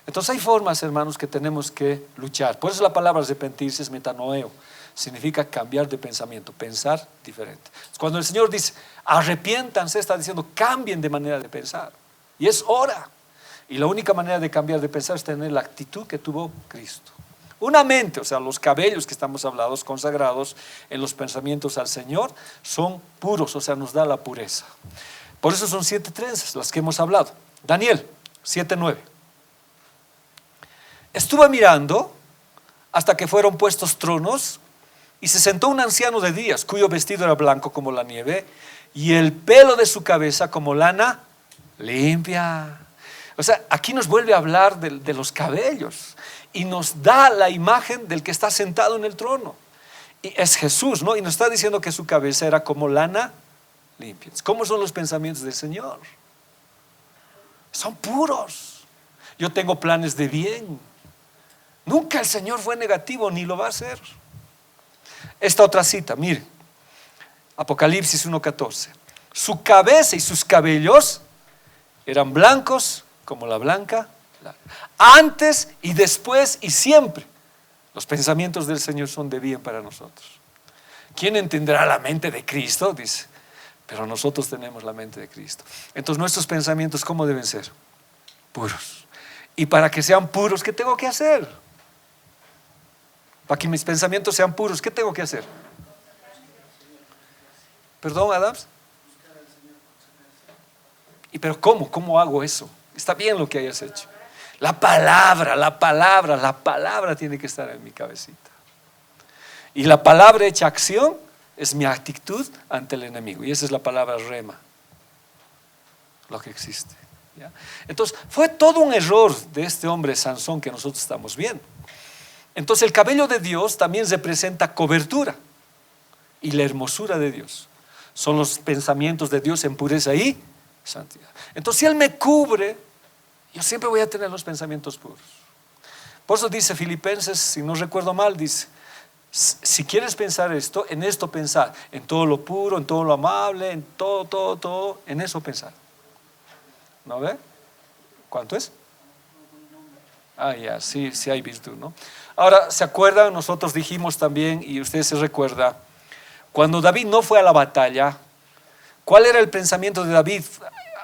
Entonces hay formas, hermanos, que tenemos que luchar. Por eso la palabra arrepentirse es metanoeo. Significa cambiar de pensamiento, pensar diferente. Cuando el Señor dice, arrepiéntanse, está diciendo, cambien de manera de pensar. Y es hora. Y la única manera de cambiar de pensar es tener la actitud que tuvo Cristo. Una mente, o sea, los cabellos que estamos hablando, consagrados en los pensamientos al Señor, son puros, o sea, nos da la pureza. Por eso son 7 trenzas, las que hemos hablado. Daniel 7:9. Estuve mirando hasta que fueron puestos tronos, y se sentó un anciano de días, cuyo vestido era blanco como la nieve, y el pelo de su cabeza como lana limpia. O sea, aquí nos vuelve a hablar de los cabellos, y nos da la imagen del que está sentado en el trono. Y es Jesús, ¿no? Y nos está diciendo que su cabeza era como lana limpia. ¿Cómo son los pensamientos del Señor? Son puros. Yo tengo planes de bien. Nunca el Señor fue negativo, ni lo va a ser. Esta otra cita, mire, Apocalipsis 1:14. Su cabeza y sus cabellos eran blancos como la blanca lana. Antes y después y siempre, los pensamientos del Señor son de bien para nosotros. ¿Quién entenderá la mente de Cristo? Dice, pero nosotros tenemos la mente de Cristo. Entonces nuestros pensamientos, ¿cómo deben ser? Puros. Y para que sean puros, ¿qué tengo que hacer? Para que mis pensamientos sean puros, ¿qué tengo que hacer? ¿Perdón, Adams? ¿Y pero cómo? ¿Cómo hago eso? Está bien lo que hayas hecho. La palabra tiene que estar en mi cabecita. Y la palabra hecha acción es mi actitud ante el enemigo. Y esa es la palabra rema, lo que existe, ¿ya? Entonces, fue todo un error de este hombre Sansón que nosotros estamos viendo. Entonces el cabello de Dios también representa cobertura, y la hermosura de Dios son los pensamientos de Dios en pureza y santidad. Entonces si Él me cubre, yo siempre voy a tener los pensamientos puros. Por eso dice Filipenses, si no recuerdo mal, dice, si quieres pensar esto, en esto pensar, en todo lo puro, en todo lo amable, en todo, en eso pensar. ¿No ve? ¿Cuánto es? Ah, ya, sí hay virtud, ¿no? Ahora, ¿se acuerdan? Nosotros dijimos también, y usted se recuerda, cuando David no fue a la batalla, ¿cuál era el pensamiento de David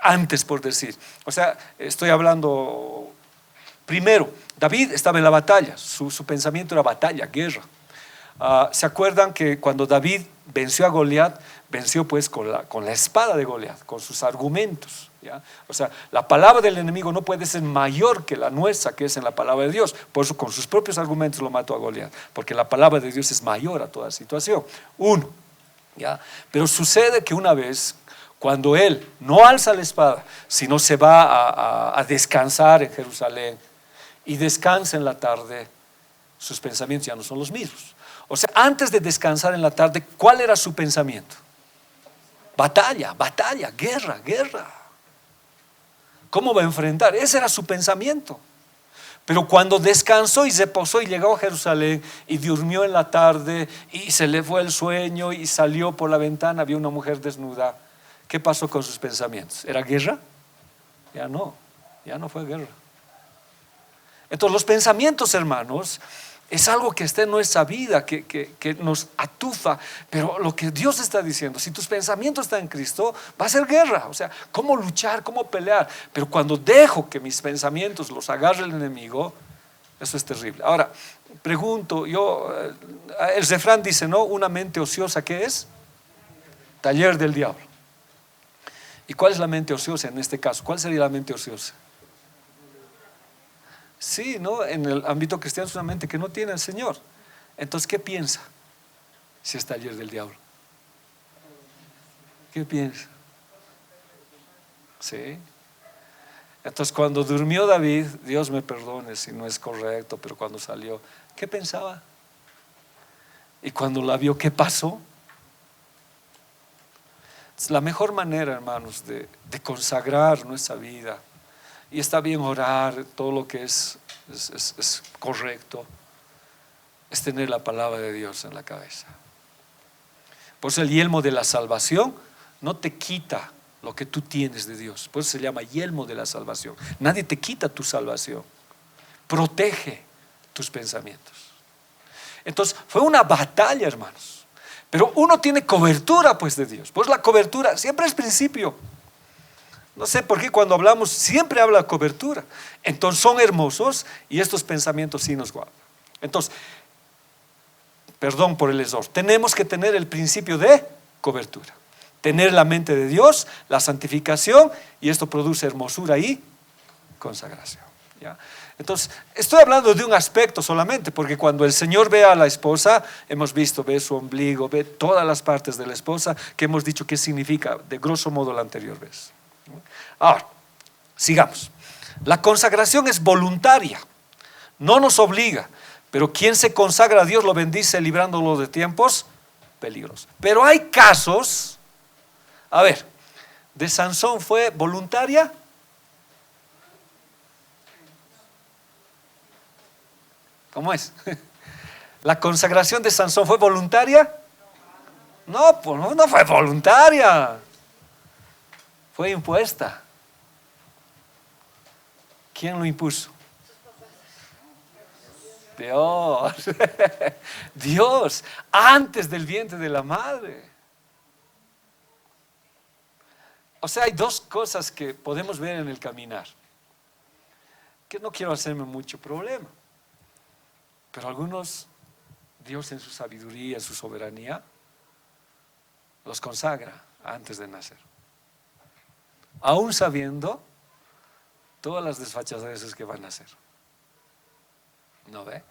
antes, por decir? O sea, estoy hablando, primero, David estaba en la batalla, su pensamiento era batalla, guerra. ¿Se acuerdan que cuando David venció a Goliat, venció pues con la espada de Goliat, con sus argumentos, ¿ya? O sea, la palabra del enemigo no puede ser mayor que la nuestra, que es en la palabra de Dios. Por eso con sus propios argumentos lo mató a Goliat, porque la palabra de Dios es mayor a toda situación. Uno, ¿ya? Pero sucede que una vez, cuando él no alza la espada, sino se va a descansar en Jerusalén y descansa en la tarde, sus pensamientos ya no son los mismos. O sea, antes de descansar en la tarde, ¿cuál era su pensamiento? Batalla, guerra. ¿Cómo va a enfrentar? Ese era su pensamiento. Pero cuando descansó y reposó y llegó a Jerusalén y durmió en la tarde y se le fue el sueño y salió por la ventana, vio una mujer desnuda, ¿qué pasó con sus pensamientos? ¿Era guerra? Ya no fue guerra. Entonces los pensamientos, hermanos, Es algo que está en nuestra vida, que nos atufa. Pero lo que Dios está diciendo, si tus pensamientos están en Cristo, va a ser guerra. O sea, ¿cómo luchar? ¿Cómo pelear? Pero cuando dejo que mis pensamientos los agarre el enemigo, eso es terrible. Ahora, pregunto, el refrán dice, ¿no? Una mente ociosa, ¿qué es? Taller del diablo. ¿Y cuál es la mente ociosa en este caso? ¿Cuál sería la mente ociosa? Sí, ¿no? En el ámbito cristiano es una mente que no tiene al Señor. Entonces, ¿qué piensa? Si es taller del diablo. ¿Qué piensa? Sí. Entonces, cuando durmió David, Dios me perdone si no es correcto, pero cuando salió, ¿qué pensaba? Y cuando la vio, ¿qué pasó? Es la mejor manera, hermanos, de consagrar nuestra vida. Y está bien orar, todo lo que es correcto, es tener la palabra de Dios en la cabeza. Por eso el yelmo de la salvación no te quita lo que tú tienes de Dios. Por eso se llama yelmo de la salvación. Nadie te quita tu salvación. Protege tus pensamientos. Entonces fue una batalla, hermanos. Pero uno tiene cobertura pues de Dios. Pues la cobertura siempre es principio. No sé por qué cuando hablamos siempre habla cobertura. Entonces son hermosos y estos pensamientos sí nos guardan. Entonces, perdón por el error, tenemos que tener el principio de cobertura. Tener la mente de Dios, la santificación, y esto produce hermosura y consagración. ¿Ya? Entonces, estoy hablando de un aspecto solamente, porque cuando el Señor ve a la esposa, hemos visto, ve su ombligo, ve todas las partes de la esposa, que hemos dicho qué significa, de grosso modo la anterior vez. Ahora, sigamos. La consagración es voluntaria, no nos obliga, pero quien se consagra a Dios lo bendice librándolo de tiempos peligrosos. Pero hay casos, a ver, de Sansón fue voluntaria. ¿Cómo es? ¿La consagración de Sansón fue voluntaria? No, pues no fue voluntaria, fue impuesta. ¿Quién lo impuso? Dios. Dios, antes del vientre de la madre. O sea, hay dos cosas que podemos ver en el caminar, que no quiero hacerme mucho problema, pero algunos, Dios en su sabiduría, en su soberanía, los consagra antes de nacer, aún sabiendo todas las desfachadeces que van a hacer. ¿No ve?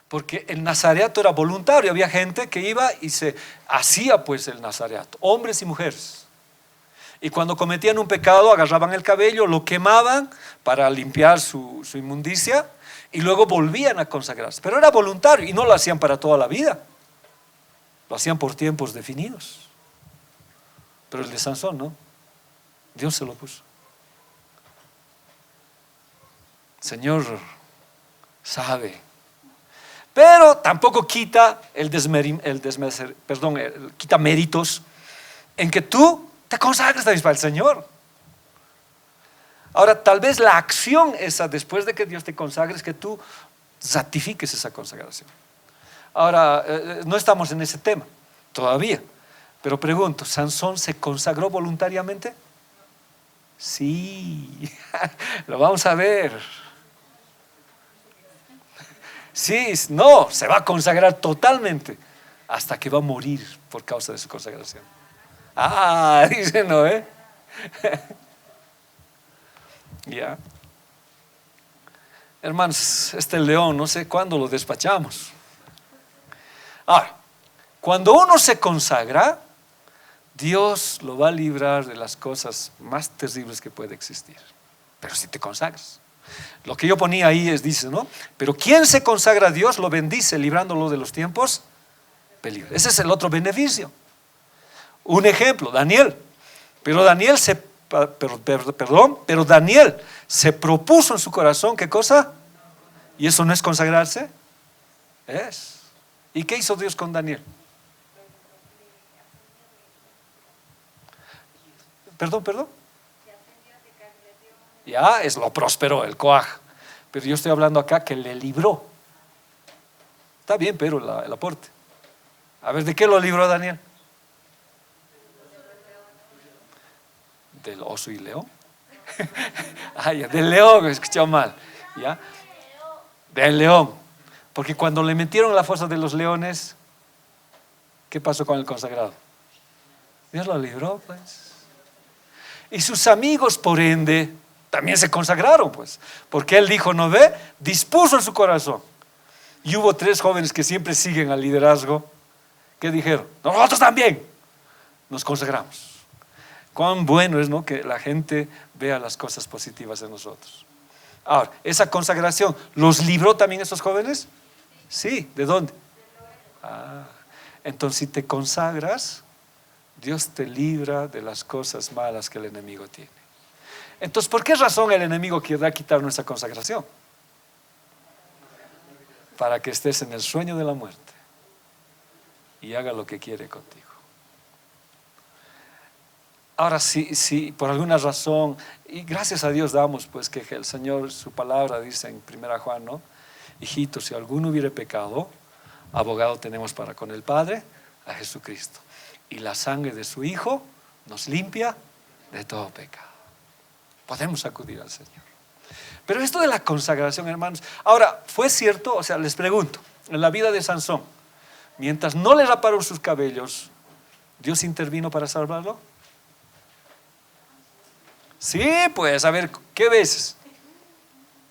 Porque el nazareato era voluntario, había gente que iba y se hacía pues el nazareato, hombres y mujeres. Y cuando cometían un pecado, agarraban el cabello, lo quemaban para limpiar su inmundicia y luego volvían a consagrarse. Pero era voluntario y no lo hacían para toda la vida, lo hacían por tiempos definidos. Pero el de Sansón no, Dios se lo puso. Señor sabe, pero tampoco quita quita méritos en que tú te consagres también para el Señor. Ahora, tal vez la acción esa, después de que Dios te consagre, es que tú ratifiques esa consagración. Ahora, no estamos en ese tema todavía, pero pregunto, ¿Sansón se consagró voluntariamente? Sí, lo vamos a ver. Sí, no, se va a consagrar totalmente hasta que va a morir por causa de su consagración. Ah, dice no, Ya. Hermanos, este león, no sé cuándo lo despachamos. Ahora, cuando uno se consagra, Dios lo va a librar de las cosas más terribles que puede existir. Pero si te consagras. Lo que yo ponía ahí dice, ¿no? Pero quien se consagra a Dios lo bendice librándolo de los tiempos peligros. Ese es el otro beneficio. Un ejemplo, Daniel. Pero Daniel se propuso en su corazón, ¿qué cosa? ¿Y eso no es consagrarse? Es. ¿Y qué hizo Dios con Daniel? Perdón. Ya, lo prosperó, el coaj. Pero yo estoy hablando acá que le libró. Está bien, pero el aporte. A ver, ¿de qué lo libró Daniel? Del oso y león. Ay, del león, me escuchado mal. ¿Ya? Del león. Porque cuando le metieron a la fosa de los leones, ¿qué pasó con el consagrado? Dios lo libró, pues. Y sus amigos, por ende, también se consagraron, pues. Porque él dijo, ¿no ve? Dispuso en su corazón. Y hubo 3 jóvenes que siempre siguen al liderazgo. ¿Qué dijeron? Nosotros también nos consagramos. Cuán bueno es, ¿no?, que la gente vea las cosas positivas en nosotros. Ahora, esa consagración, ¿los libró también esos jóvenes? Sí, ¿de dónde? Entonces si te consagras, Dios te libra de las cosas malas que el enemigo tiene. Entonces, ¿por qué razón el enemigo quiere quitar nuestra consagración? Para que estés en el sueño de la muerte y haga lo que quiere contigo. Ahora, si por alguna razón, y gracias a Dios damos, pues que el Señor, su palabra dice en 1 Juan, ¿no? Hijitos, si alguno hubiere pecado, abogado tenemos para con el Padre, a Jesucristo. Y la sangre de su Hijo nos limpia de todo pecado. Podemos acudir al Señor. Pero esto de la consagración, hermanos, ahora, ¿fue cierto? O sea, les pregunto, en la vida de Sansón, mientras no le raparon sus cabellos, ¿Dios intervino para salvarlo? Sí, pues, a ver, ¿qué veces?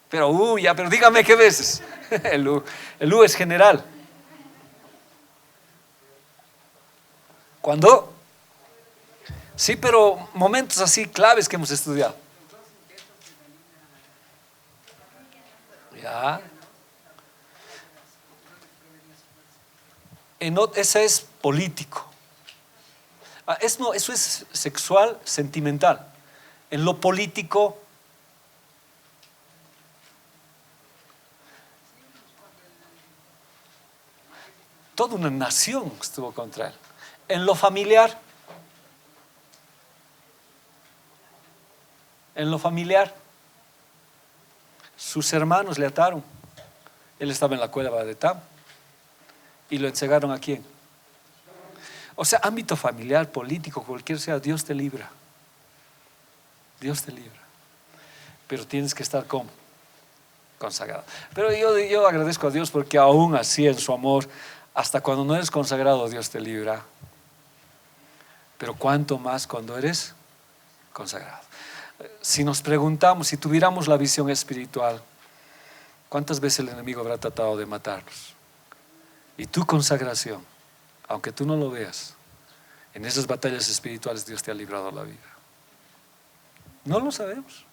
Pero, pero dígame qué veces. El U es general. ¿Cuándo? Sí, pero momentos así claves que hemos estudiado. Ya. Ese es político. Eso es sexual, sentimental. En lo político, toda una nación estuvo contra él. En lo familiar, sus hermanos le ataron. Él estaba en la cueva de Tam y lo encegaron. ¿A quién? O sea, ámbito familiar, político, cualquier sea, Dios te libra. Dios te libra. Pero tienes que estar como consagrado. Pero yo agradezco a Dios porque aún así en su amor, hasta cuando no eres consagrado, Dios te libra. Pero cuánto más cuando eres consagrado. Si nos preguntamos, si tuviéramos la visión espiritual, ¿cuántas veces el enemigo habrá tratado de matarnos? Y tu consagración, aunque tú no lo veas, en esas batallas espirituales Dios te ha librado la vida. No lo sabemos.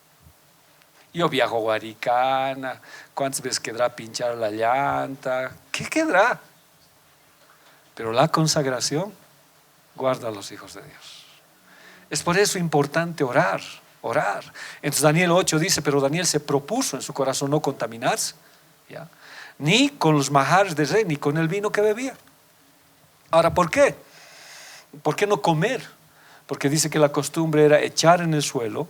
Yo viajo a Guaricana, ¿cuántas veces quedará pinchar la llanta? ¿Qué quedará? Pero la consagración guarda a los hijos de Dios. Es por eso importante orar. Entonces Daniel 8 dice, pero Daniel se propuso en su corazón no contaminarse, ¿ya?, ni con los manjares del rey, ni con el vino que bebía. Ahora, ¿por qué? ¿Por qué no comer? Porque dice que la costumbre era echar en el suelo,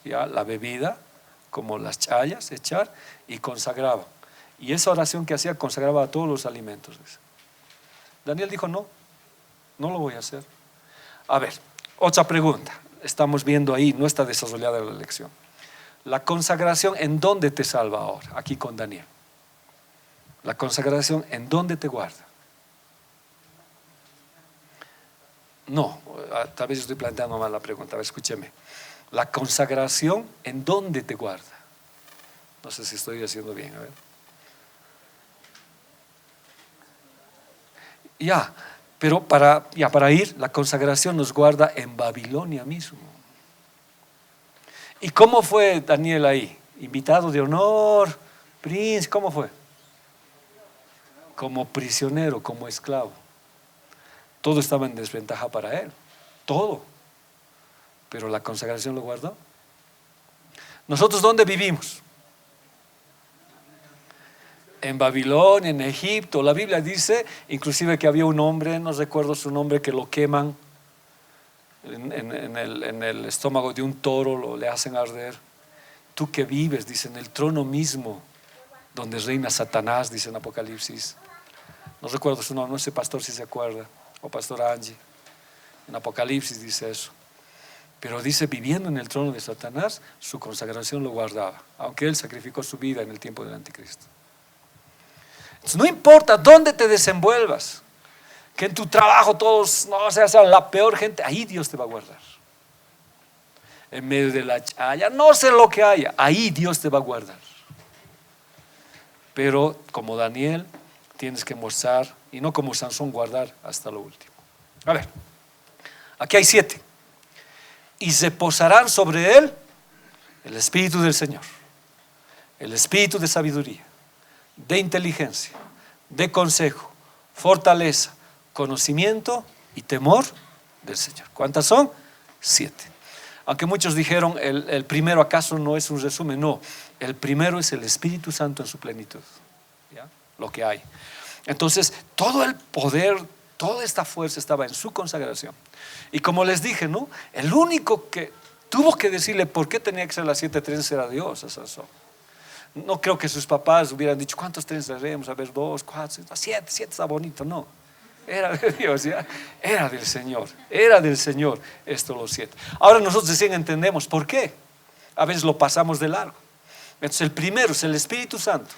¿ya?, la bebida, como las chayas, echar, y consagraba. Y esa oración que hacía consagraba a todos los alimentos. Daniel dijo, no lo voy a hacer. A ver, otra pregunta. Estamos viendo ahí, no está desarrollada la lección. La consagración, ¿en dónde te salva ahora? Aquí con Daniel. La consagración, ¿en dónde te guarda? No, tal vez estoy planteando mal la pregunta. A ver, escúcheme. La consagración, ¿en dónde te guarda? No sé si estoy haciendo bien, a ver. Pero para ir, la consagración nos guarda en Babilonia mismo. ¿Y cómo fue Daniel ahí? Invitado de honor, príncipe, ¿cómo fue? Como prisionero, como esclavo. Todo estaba en desventaja para él, todo. Pero la consagración lo guardó. ¿Nosotros dónde vivimos? En Babilonia, en Egipto. La Biblia dice inclusive que había un hombre, no recuerdo su nombre, que lo queman en el estómago de un toro, le hacen arder. Tú que vives, dice, en el trono mismo donde reina Satanás, dice en Apocalipsis, No recuerdo su nombre, no sé pastor si se acuerda, o pastora Angie. En Apocalipsis dice eso. Pero dice, viviendo en el trono de Satanás, su consagración lo guardaba, aunque él sacrificó su vida en el tiempo del anticristo. Entonces, no importa dónde te desenvuelvas, que en tu trabajo todos no seas la peor gente, ahí Dios te va a guardar. En medio de la chaya, no sé lo que haya, ahí Dios te va a guardar. Pero como Daniel, tienes que mostrar, y no como Sansón, guardar hasta lo último. A ver, aquí hay 7. Y se posarán sobre él el Espíritu del Señor, el Espíritu de sabiduría, de inteligencia, de consejo, fortaleza, conocimiento y temor del Señor. ¿Cuántas son? 7. Aunque muchos dijeron, el primero acaso no es un resumen. No, el primero es el Espíritu Santo en su plenitud, ¿ya? Lo que hay. Entonces, todo el poder, toda esta fuerza estaba en su consagración. Y como les dije, ¿no? El único que tuvo que decirle por qué tenía que ser las 7 trenzas era Dios a Sansón. No creo que sus papás hubieran dicho, ¿cuántas trenzas haremos? A ver, 2, 4, 7 está bonito. No, era de Dios, ¿ya? Era del Señor esto los 7. Ahora nosotros recién entendemos por qué. A veces lo pasamos de largo. Entonces el primero es el Espíritu Santo,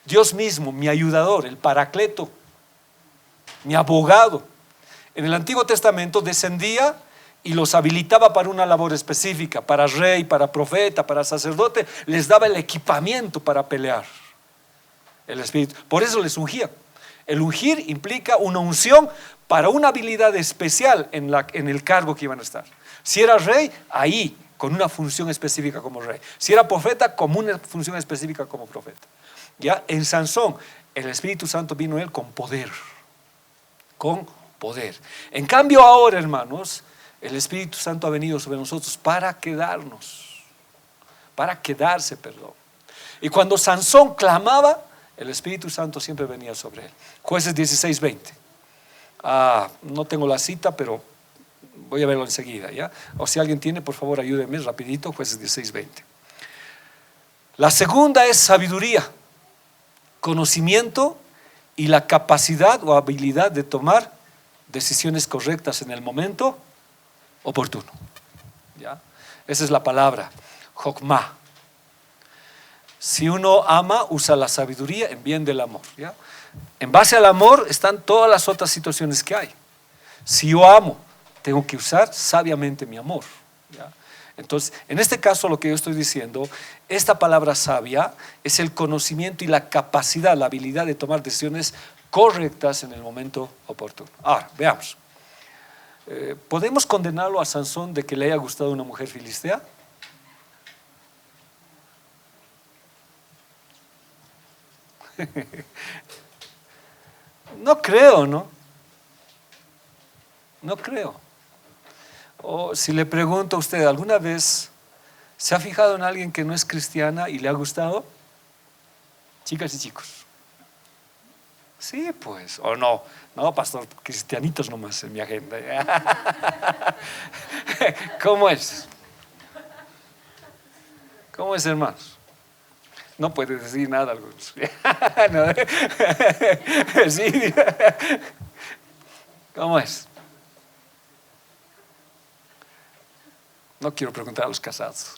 Dios mismo, mi ayudador, el Paracleto, mi abogado. En el Antiguo Testamento descendía y los habilitaba para una labor específica, para rey, para profeta, para sacerdote. Les daba el equipamiento para pelear. El Espíritu, por eso les ungía. El ungir implica una unción para una habilidad especial en el cargo que iban a estar. Si era rey, ahí, con una función específica como rey. Si era profeta, con una función específica como profeta. Ya en Sansón, el Espíritu Santo vino a él con poder. Con poder. En cambio ahora, hermanos, el Espíritu Santo ha venido sobre nosotros para quedarnos. Para quedarse, perdón. Y cuando Sansón clamaba, el Espíritu Santo siempre venía sobre él. Jueces 16:20. No tengo la cita, pero voy a verlo enseguida, ¿ya? O si alguien tiene, por favor, ayúdenme rapidito. Jueces 16:20. La segunda es sabiduría, conocimiento y la capacidad o habilidad de tomar decisiones correctas en el momento oportuno, ¿ya? Esa es la palabra, Jokmah. Si uno ama, usa la sabiduría en bien del amor, ¿ya? En base al amor están todas las otras situaciones que hay. Si yo amo, tengo que usar sabiamente mi amor, ¿ya? Entonces, en este caso lo que yo estoy diciendo, esta palabra sabia es el conocimiento y la capacidad, la habilidad de tomar decisiones correctas en el momento oportuno. Ahora, veamos. ¿Podemos condenarlo a Sansón de que le haya gustado una mujer filistea? No creo, ¿no? No creo. O si le pregunto a usted, ¿alguna vez se ha fijado en alguien que no es cristiana y le ha gustado? Chicas y chicos. Sí, pues, o no. No, pastor, cristianitos nomás en mi agenda. ¿Cómo es? ¿Cómo es, hermanos? No puede decir nada algunos. No. Sí. ¿Cómo es? No quiero preguntar a los casados.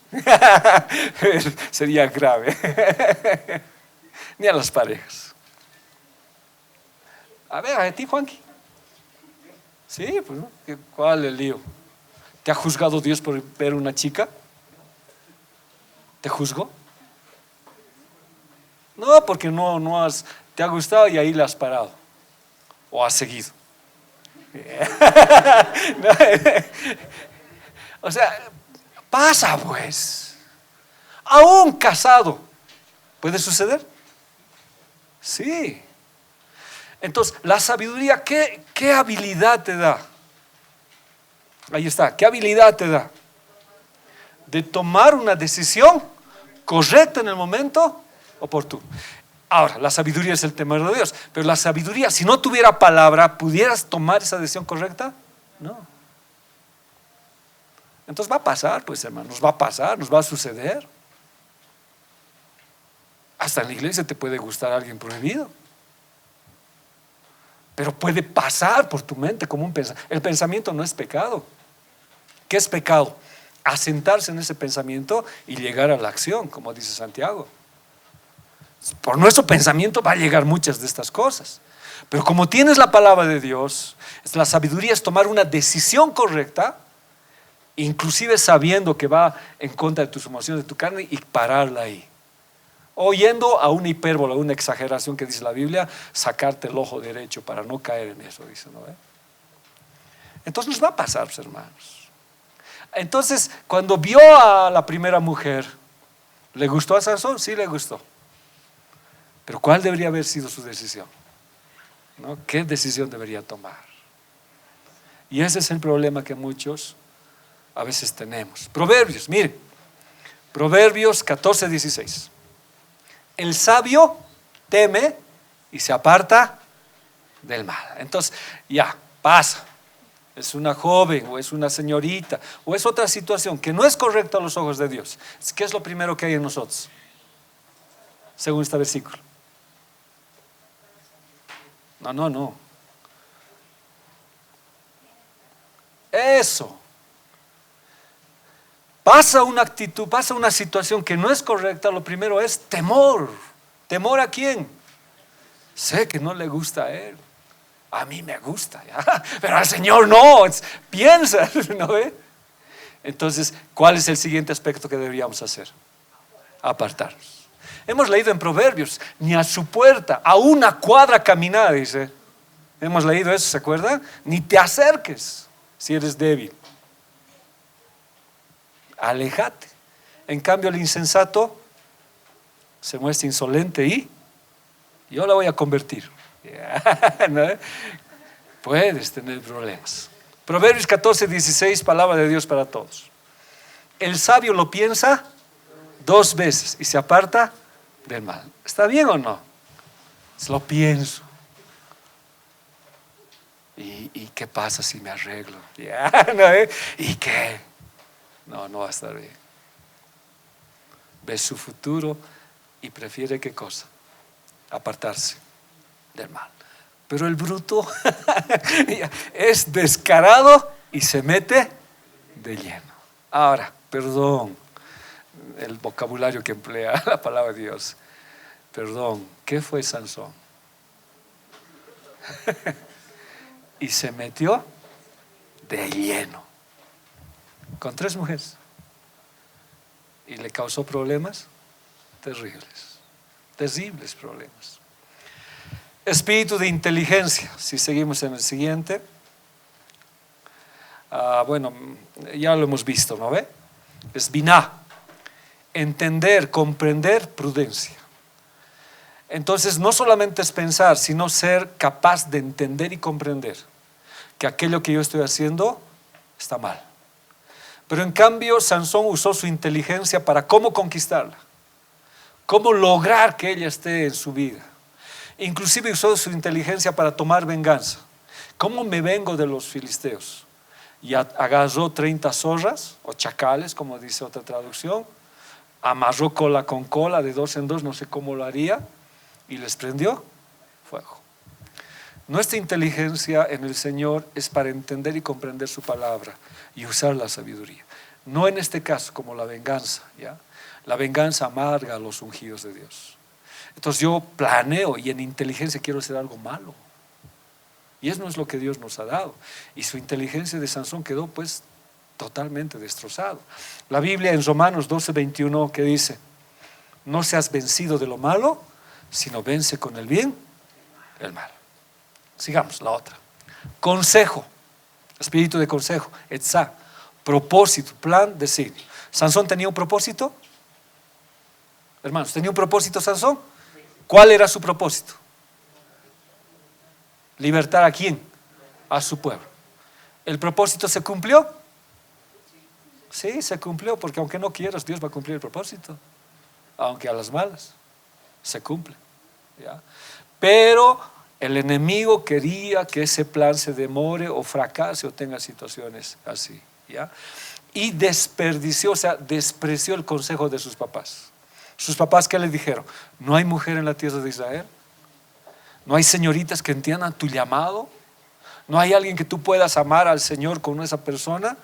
Sería grave. Ni a las parejas. A ver, a ti, Juanqui. Sí, pues, ¿no? ¿Cuál es el lío? ¿Te ha juzgado Dios por ver una chica? ¿Te juzgó? No, porque te ha gustado y ahí la has parado. O has seguido. O sea, pasa pues. Aún casado, ¿puede suceder? Sí. Entonces, la sabiduría, ¿qué habilidad te da? Ahí está, ¿qué habilidad te da? De tomar una decisión correcta en el momento oportuno. Ahora, la sabiduría es el temor de Dios, pero la sabiduría, si no tuviera palabra, ¿pudieras tomar esa decisión correcta? No. Entonces va a pasar, pues hermano, nos va a pasar, nos va a suceder. Hasta en la iglesia te puede gustar alguien prohibido. pero puede pasar por tu mente como un pensamiento. El pensamiento no es pecado. ¿Qué es pecado? Asentarse en ese pensamiento y llegar a la acción, como dice Santiago. Por nuestro pensamiento va a llegar muchas de estas cosas. Pero como tienes la palabra de Dios, la sabiduría es tomar una decisión correcta, inclusive sabiendo que va en contra de tus emociones, de tu carne, y pararla ahí. O yendo a una hipérbole, a una exageración que dice la Biblia, sacarte el ojo derecho para no caer en eso, dice, ¿no? Entonces nos va a pasar, pues, hermanos. Entonces, cuando vio a la primera mujer, ¿le gustó a Sansón? Sí, le gustó. Pero ¿cuál debería haber sido su decisión? ¿No? ¿Qué decisión debería tomar? Y ese es el problema que muchos a veces tenemos. Proverbios, miren, Proverbios 14:16. El sabio teme y se aparta del mal. Entonces, ya, pasa. Es una joven o es una señorita o es otra situación que no es correcta a los ojos de Dios. ¿Qué es lo primero que hay en nosotros? Según este versículo. No. Eso. Pasa una actitud, pasa una situación que no es correcta, lo primero es temor. ¿Temor a quién? Sé que no le gusta a él. A mí me gusta, ¿ya? Pero al Señor no. Piensa, ¿no ve? Entonces, ¿cuál es el siguiente aspecto que deberíamos hacer? Apartarnos. Hemos leído en Proverbios, ni a su puerta, a una cuadra caminada, dice. Hemos leído eso, ¿se acuerdan? Ni te acerques si eres débil. Aléjate. En cambio, el insensato se muestra insolente y yo la voy a convertir. ¿No? Puedes tener problemas. Proverbios 14:16, palabra de Dios para todos. El sabio lo piensa 2 veces y se aparta del mal. ¿Está bien o no? Lo pienso. ¿Y qué pasa si me arreglo? ¿No? ¿Y qué? No va a estar bien. Ve su futuro y prefiere ¿qué cosa? Apartarse del mal. Pero el bruto es descarado y se mete de lleno. Ahora, perdón, el vocabulario que emplea la palabra de Dios. Perdón, ¿qué fue Sansón? Y se metió de lleno con 3 mujeres y le causó problemas terribles, terribles problemas. Espíritu de inteligencia, si seguimos en el siguiente. Bueno, ya lo hemos visto, ¿no ve? Es biná, entender, comprender, prudencia. Entonces no solamente es pensar, sino ser capaz de entender y comprender que aquello que yo estoy haciendo está mal. Pero en cambio Sansón usó su inteligencia para cómo conquistarla, cómo lograr que ella esté en su vida. Inclusive usó su inteligencia para tomar venganza. ¿Cómo me vengo de los filisteos? Y agarró 30 zorras o chacales, como dice otra traducción, amarró cola con cola de 2 en 2, no sé cómo lo haría, y les prendió fuego. Nuestra inteligencia en el Señor es para entender y comprender su palabra y usar la sabiduría. No en este caso como la venganza, ¿ya? La venganza amarga a los ungidos de Dios. Entonces yo planeo y en inteligencia quiero hacer algo malo. Y eso no es lo que Dios nos ha dado. Y su inteligencia de Sansón quedó pues totalmente destrozado. La Biblia en Romanos 12:21 que dice: no seas vencido de lo malo, sino vence con el bien el mal. Sigamos, la otra. Consejo, espíritu de consejo, etzá, propósito, plan, designio. ¿Sansón tenía un propósito? Hermanos, ¿tenía un propósito Sansón? ¿Cuál era su propósito? ¿Libertar a quién? A su pueblo. ¿El propósito se cumplió? Sí, se cumplió, porque aunque no quieras, Dios va a cumplir el propósito. Aunque a las malas, se cumple, ¿ya? Pero el enemigo quería que ese plan se demore o fracase o tenga situaciones así, ¿ya? Y desperdició, o sea, despreció el consejo de sus papás. Sus papás, ¿qué le dijeron? No hay mujer en la tierra de Israel. No hay señoritas que entiendan tu llamado. No hay alguien que tú puedas amar al Señor con esa persona.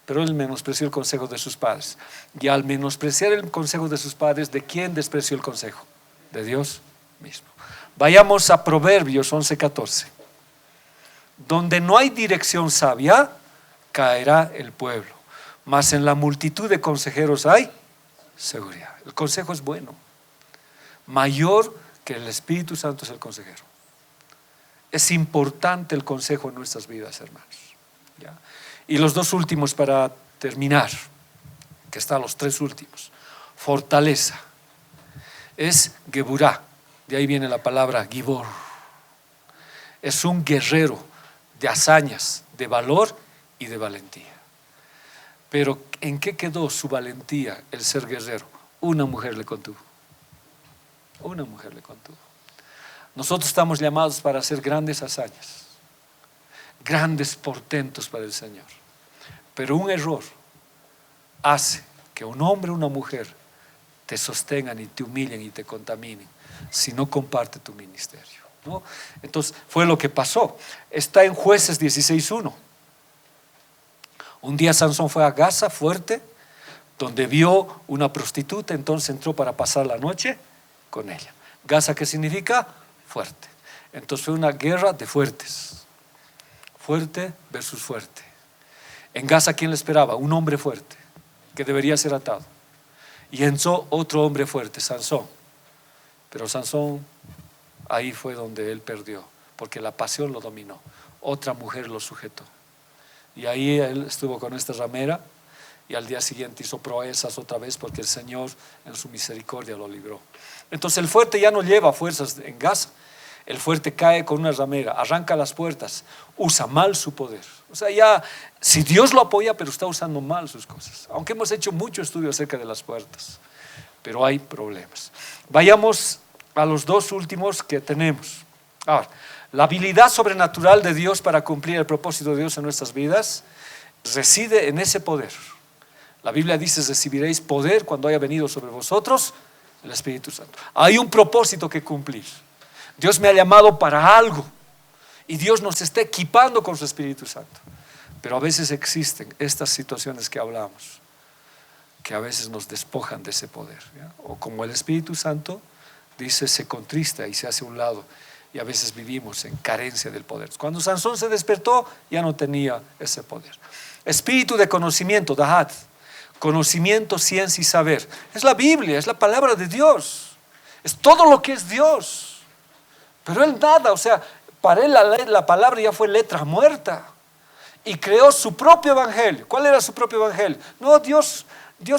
Pero él menospreció el consejo de sus padres. Y al menospreciar el consejo de sus padres, ¿de quién despreció el consejo? De Dios mismo. Vayamos a Proverbios 11:14. Donde no hay dirección sabia, caerá el pueblo, mas en la multitud de consejeros hay seguridad. El consejo es bueno. Mayor que el Espíritu Santo es el consejero. Es importante el consejo en nuestras vidas, hermanos. ¿Ya? Y los dos últimos para terminar, que están los tres últimos. Fortaleza. Es Geburá. De ahí viene la palabra Gibor. Es un guerrero de hazañas, de valor y de valentía. Pero ¿en qué quedó su valentía, el ser guerrero? Una mujer le contuvo. Una mujer le contuvo. Nosotros estamos llamados para hacer grandes hazañas, grandes portentos para el Señor. Pero un error hace que un hombre o una mujer te sostengan y te humillen y te contaminen si no comparte tu ministerio, ¿no? Entonces fue lo que pasó. Está en Jueces 16:1. Un día Sansón fue a Gaza, fuerte, donde vio una prostituta, entonces entró para pasar la noche con ella. Gaza, ¿qué significa? Fuerte. Entonces fue una guerra de fuertes. Fuerte versus fuerte. En Gaza, ¿quién le esperaba? Un hombre fuerte que debería ser atado. Y entró otro hombre fuerte, Sansón. Pero Sansón, ahí fue donde él perdió, porque la pasión lo dominó. Otra mujer lo sujetó. Y ahí él estuvo con esta ramera y al día siguiente hizo proezas otra vez porque el Señor en su misericordia lo libró. Entonces el fuerte ya no lleva fuerzas en Gaza. El fuerte cae con una ramera, arranca las puertas, usa mal su poder. O sea, ya, si Dios lo apoya, pero está usando mal sus cosas. Aunque hemos hecho mucho estudio acerca de las puertas, pero hay problemas. Vayamos a los dos últimos que tenemos. Ahora, la habilidad sobrenatural de Dios para cumplir el propósito de Dios en nuestras vidas reside en ese poder. La Biblia dice: recibiréis poder cuando haya venido sobre vosotros el Espíritu Santo. Hay un propósito que cumplir. Dios me ha llamado para algo y Dios nos está equipando con su Espíritu Santo. Pero a veces existen estas situaciones que hablamos, que a veces nos despojan de ese poder, ¿ya? O como el Espíritu Santo dice, se contrista y se hace a un lado, y a veces vivimos en carencia del poder. Cuando Sansón se despertó, ya no tenía ese poder. Espíritu de conocimiento, Dahat. Conocimiento, ciencia y saber. Es la Biblia, es la palabra de Dios. Es todo lo que es Dios. Pero él nada, o sea, para él la palabra ya fue letra muerta. Y creó su propio evangelio. ¿Cuál era su propio evangelio? No, Dios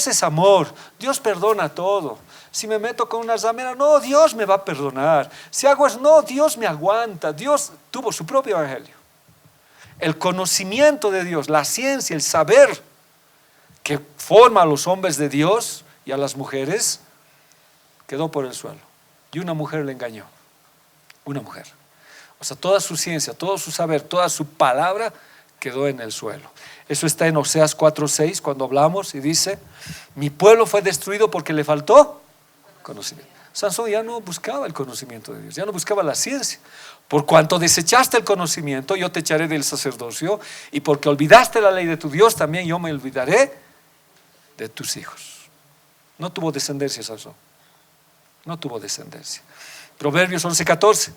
es amor. Dios perdona todo. Si me meto con una ramera, no, Dios me va a perdonar. Si hago eso, no, Dios me aguanta. Dios tuvo su propio evangelio. El conocimiento de Dios, la ciencia, el saber que forma a los hombres de Dios y a las mujeres, quedó por el suelo. Y una mujer le engañó. Una mujer. O sea, toda su ciencia, todo su saber, toda su palabra quedó en el suelo. Eso está en Oseas 4:6 cuando hablamos y dice: mi pueblo fue destruido porque le faltó conocimiento. Sansón ya no buscaba el conocimiento de Dios, ya no buscaba la ciencia. Por cuanto desechaste el conocimiento, yo te echaré del sacerdocio, y porque olvidaste la ley de tu Dios, también yo me olvidaré de tus hijos. No tuvo descendencia Sansón. No tuvo descendencia. Proverbios 11:14.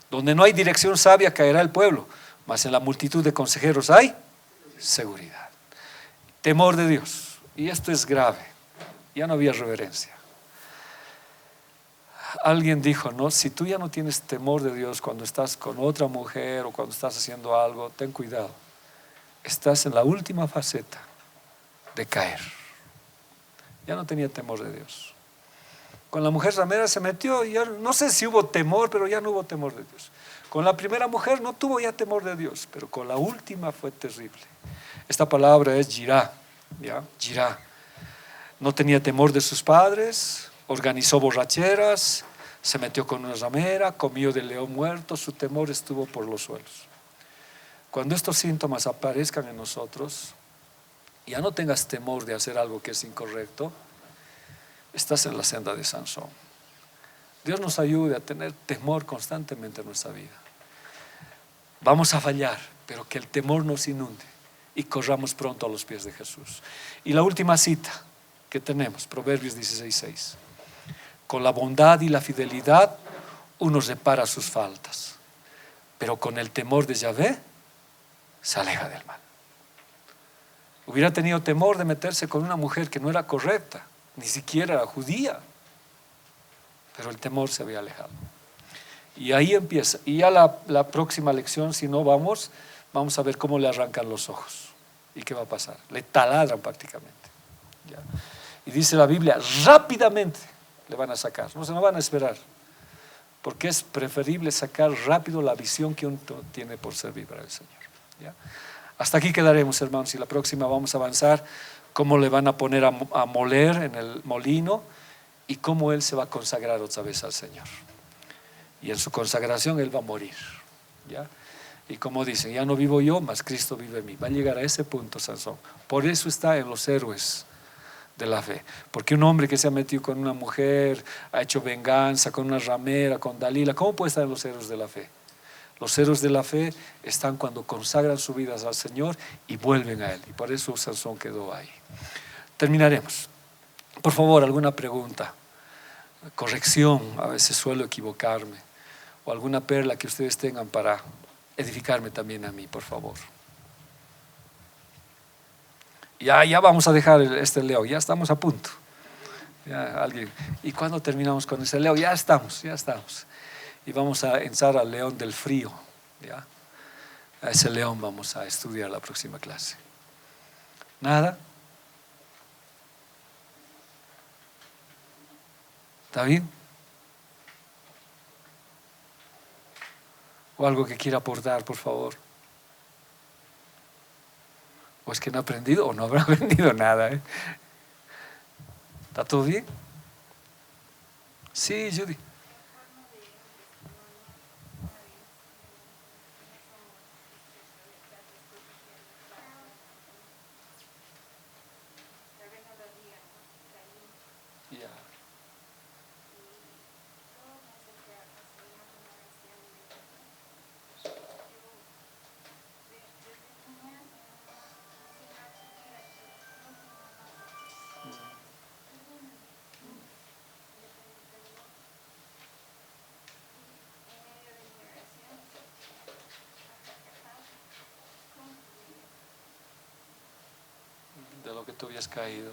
Donde no hay dirección sabia caerá el pueblo, mas en la multitud de consejeros hay seguridad. Temor de Dios. Y esto es grave. Ya no había reverencia. Alguien dijo, no, si tú ya no tienes temor de Dios cuando estás con otra mujer o cuando estás haciendo algo, ten cuidado. Estás en la última faceta de caer. Ya no tenía temor de Dios. Con la mujer ramera se metió y ya, no sé si hubo temor, pero ya no hubo temor de Dios. Con la primera mujer no tuvo ya temor de Dios, pero con la última fue terrible. Esta palabra es Jirá, ¿ya? Jirá. No tenía temor de sus padres, organizó borracheras, se metió con una ramera, comió del león muerto, su temor estuvo por los suelos. Cuando estos síntomas aparezcan en nosotros, ya no tengas temor de hacer algo que es incorrecto, estás en la senda de Sansón. Dios nos ayude a tener temor constantemente en nuestra vida. Vamos a fallar, pero que el temor nos inunde y corramos pronto a los pies de Jesús. Y la última cita que tenemos, Proverbios 16:6. Con la bondad y la fidelidad uno repara sus faltas, pero con el temor de Yahvé se aleja del mal. Hubiera tenido temor de meterse con una mujer que no era correcta, ni siquiera era judía, pero el temor se había alejado. Y ahí empieza. Y ya la próxima lección, si no vamos a ver cómo le arrancan los ojos. ¿Y qué va a pasar? Le taladran prácticamente. ¿Ya? Y dice la Biblia, rápidamente le van a sacar. No se van a esperar. Porque es preferible sacar rápido la visión que uno tiene por servir para el Señor. ¿Ya? Hasta aquí quedaremos, hermanos, y la próxima vamos a avanzar cómo le van a poner a moler en el molino y cómo él se va a consagrar otra vez al Señor. Y en su consagración él va a morir. ¿Ya? Y como dicen, ya no vivo yo, mas Cristo vive en mí. Va a llegar a ese punto Sansón. Por eso está en los héroes de la fe. Porque un hombre que se ha metido con una mujer, ha hecho venganza con una ramera, con Dalila, ¿cómo puede estar en los héroes de la fe? Los héroes de la fe están cuando consagran su vida al Señor y vuelven a Él. Y por eso Sansón quedó ahí. Terminaremos. Por favor, alguna pregunta, corrección, a veces suelo equivocarme, o alguna perla que ustedes tengan para edificarme también a mí, por favor. Ya vamos a dejar este Leo, ya estamos a punto. Ya, alguien. ¿Y cuándo terminamos con ese Leo? Ya estamos. Y vamos a entrar al león del frío. ¿Ya? A ese león vamos a estudiar la próxima clase. ¿Nada? ¿Está bien? ¿O algo que quiera aportar, por favor? ¿O es que no ha aprendido o no habrá aprendido nada? ¿Está todo bien? Sí, Judy. Ya. De lo que tú habías caído.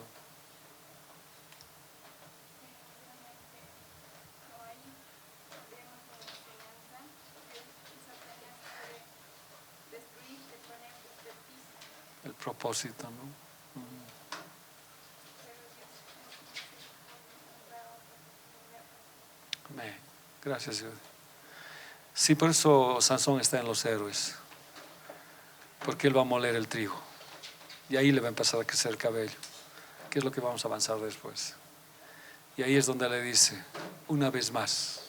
El propósito, ¿no? Amén. Gracias, Dios. Sí, por eso Sansón está en los héroes, porque él va a moler el trigo y ahí le va a empezar a crecer el cabello, que es lo que vamos a avanzar después. Y ahí es donde le dice, una vez más.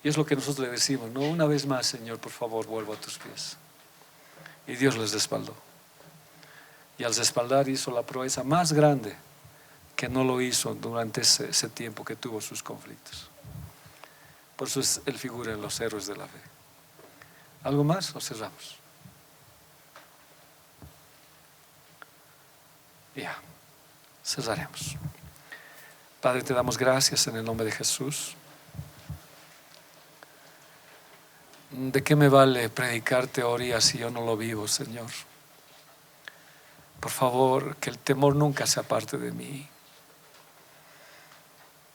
Y es lo que nosotros le decimos, no, una vez más, Señor, por favor, vuelvo a tus pies. Y Dios les respaldó. Y al respaldar hizo la proeza más grande que no lo hizo durante ese tiempo que tuvo sus conflictos. Por eso él figura en los héroes de la fe. ¿Algo más o cerramos? Ya, cerraremos. Padre, te damos gracias en el nombre de Jesús. ¿De qué me vale predicar teoría si yo no lo vivo, Señor? Por favor, que el temor nunca sea parte de mí.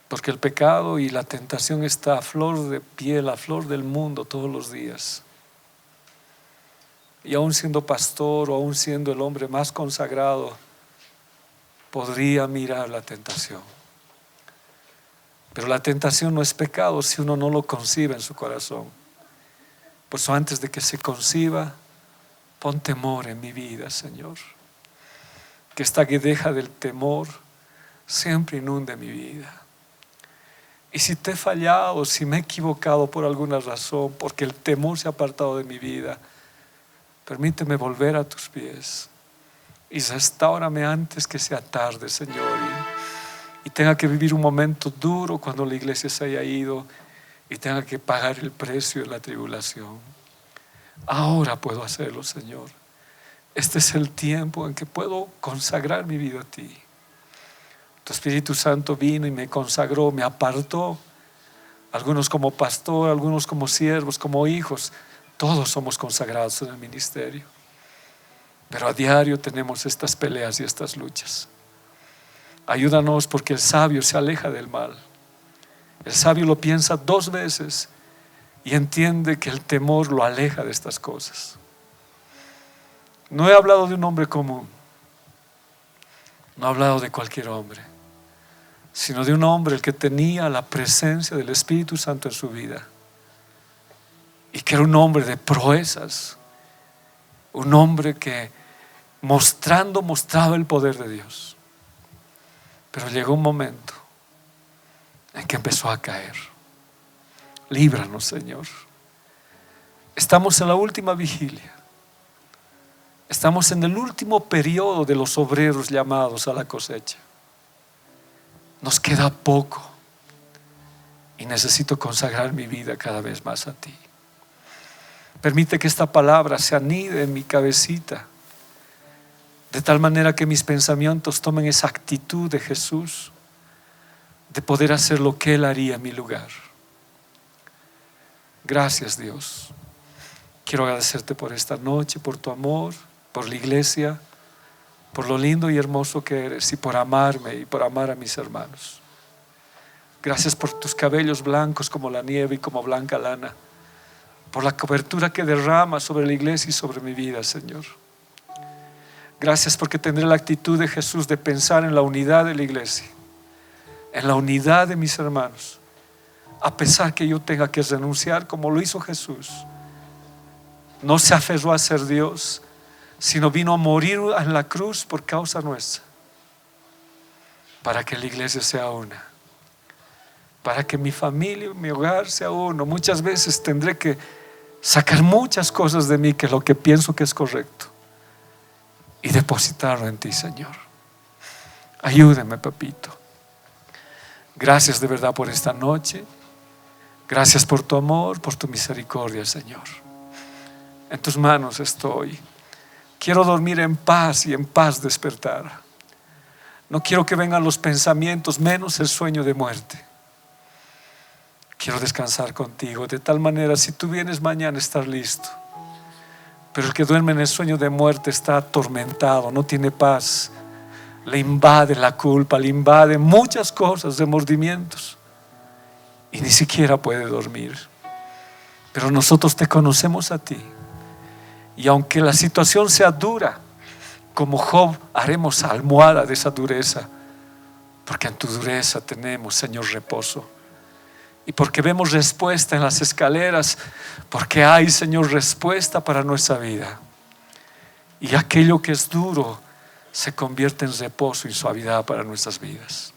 Porque el pecado y la tentación está a flor de piel, a flor del mundo todos los días. Y aún siendo pastor o aún siendo el hombre más consagrado, podría mirar la tentación. Pero la tentación no es pecado si uno no lo concibe en su corazón. Por eso antes de que se conciba, pon temor en mi vida, Señor. Que esta guedeja del temor siempre inunde mi vida. Y si te he fallado, si me he equivocado por alguna razón, porque el temor se ha apartado de mi vida, permíteme volver a tus pies y restáurame antes que sea tarde, Señor, y y tenga que vivir un momento duro cuando la iglesia se haya ido y tenga que pagar el precio de la tribulación. Ahora puedo hacerlo, Señor. Este es el tiempo en que puedo consagrar mi vida a ti. Tu Espíritu Santo vino y me consagró, me apartó. Algunos como pastor, algunos como siervos, como hijos. Todos somos consagrados en el ministerio. Pero a diario tenemos estas peleas y estas luchas. Ayúdanos, porque el sabio se aleja del mal. El sabio lo piensa 2 veces y entiende que el temor lo aleja de estas cosas. No he hablado de un hombre común, no he hablado de cualquier hombre, sino de un hombre el que tenía la presencia del Espíritu Santo en su vida y que era un hombre de proezas, un hombre que mostraba el poder de Dios. Pero llegó un momento en que empezó a caer. Líbranos, Señor. Estamos en la última vigilia. Estamos en el último periodo de los obreros llamados a la cosecha. Nos queda poco y necesito consagrar mi vida cada vez más a ti. Permite que esta palabra se anide en mi cabecita, de tal manera que mis pensamientos tomen esa actitud de Jesús, de poder hacer lo que Él haría en mi lugar. Gracias, Dios. Quiero agradecerte por esta noche, por tu amor, por la iglesia, por lo lindo y hermoso que eres y por amarme y por amar a mis hermanos. Gracias por tus cabellos blancos como la nieve y como blanca lana, por la cobertura que derramas sobre la iglesia y sobre mi vida, Señor. Gracias porque tendré la actitud de Jesús de pensar en la unidad de la iglesia, en la unidad de mis hermanos, a pesar que yo tenga que renunciar como lo hizo Jesús. No se aferró a ser Dios, sino vino a morir en la cruz por causa nuestra, para que la iglesia sea una, para que mi familia, mi hogar sea uno. Muchas veces tendré que sacar muchas cosas de mí, que es lo que pienso que es correcto, y depositarlo en ti, Señor. Ayúdame, papito. Gracias de verdad por esta noche. Gracias por tu amor, por tu misericordia, Señor. En tus manos estoy. Quiero dormir en paz y en paz despertar. No quiero que vengan los pensamientos, menos el sueño de muerte. Quiero descansar contigo, de tal manera, si tú vienes mañana, estar listo. Pero el que duerme en el sueño de muerte está atormentado, no tiene paz. Le invade la culpa, le invade muchas cosas, remordimientos, y ni siquiera puede dormir. Pero nosotros te conocemos a ti, y aunque la situación sea dura, como Job, haremos almohada de esa dureza, porque en tu dureza tenemos, Señor, reposo. Y porque vemos respuesta en las escaleras, porque hay, Señor, respuesta para nuestra vida. Y aquello que es duro se convierte en reposo y suavidad para nuestras vidas.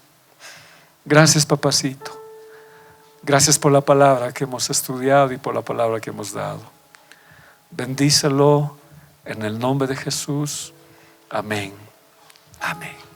Gracias, papacito. Gracias por la palabra que hemos estudiado y por la palabra que hemos dado. Bendícelo en el nombre de Jesús. Amén. Amén.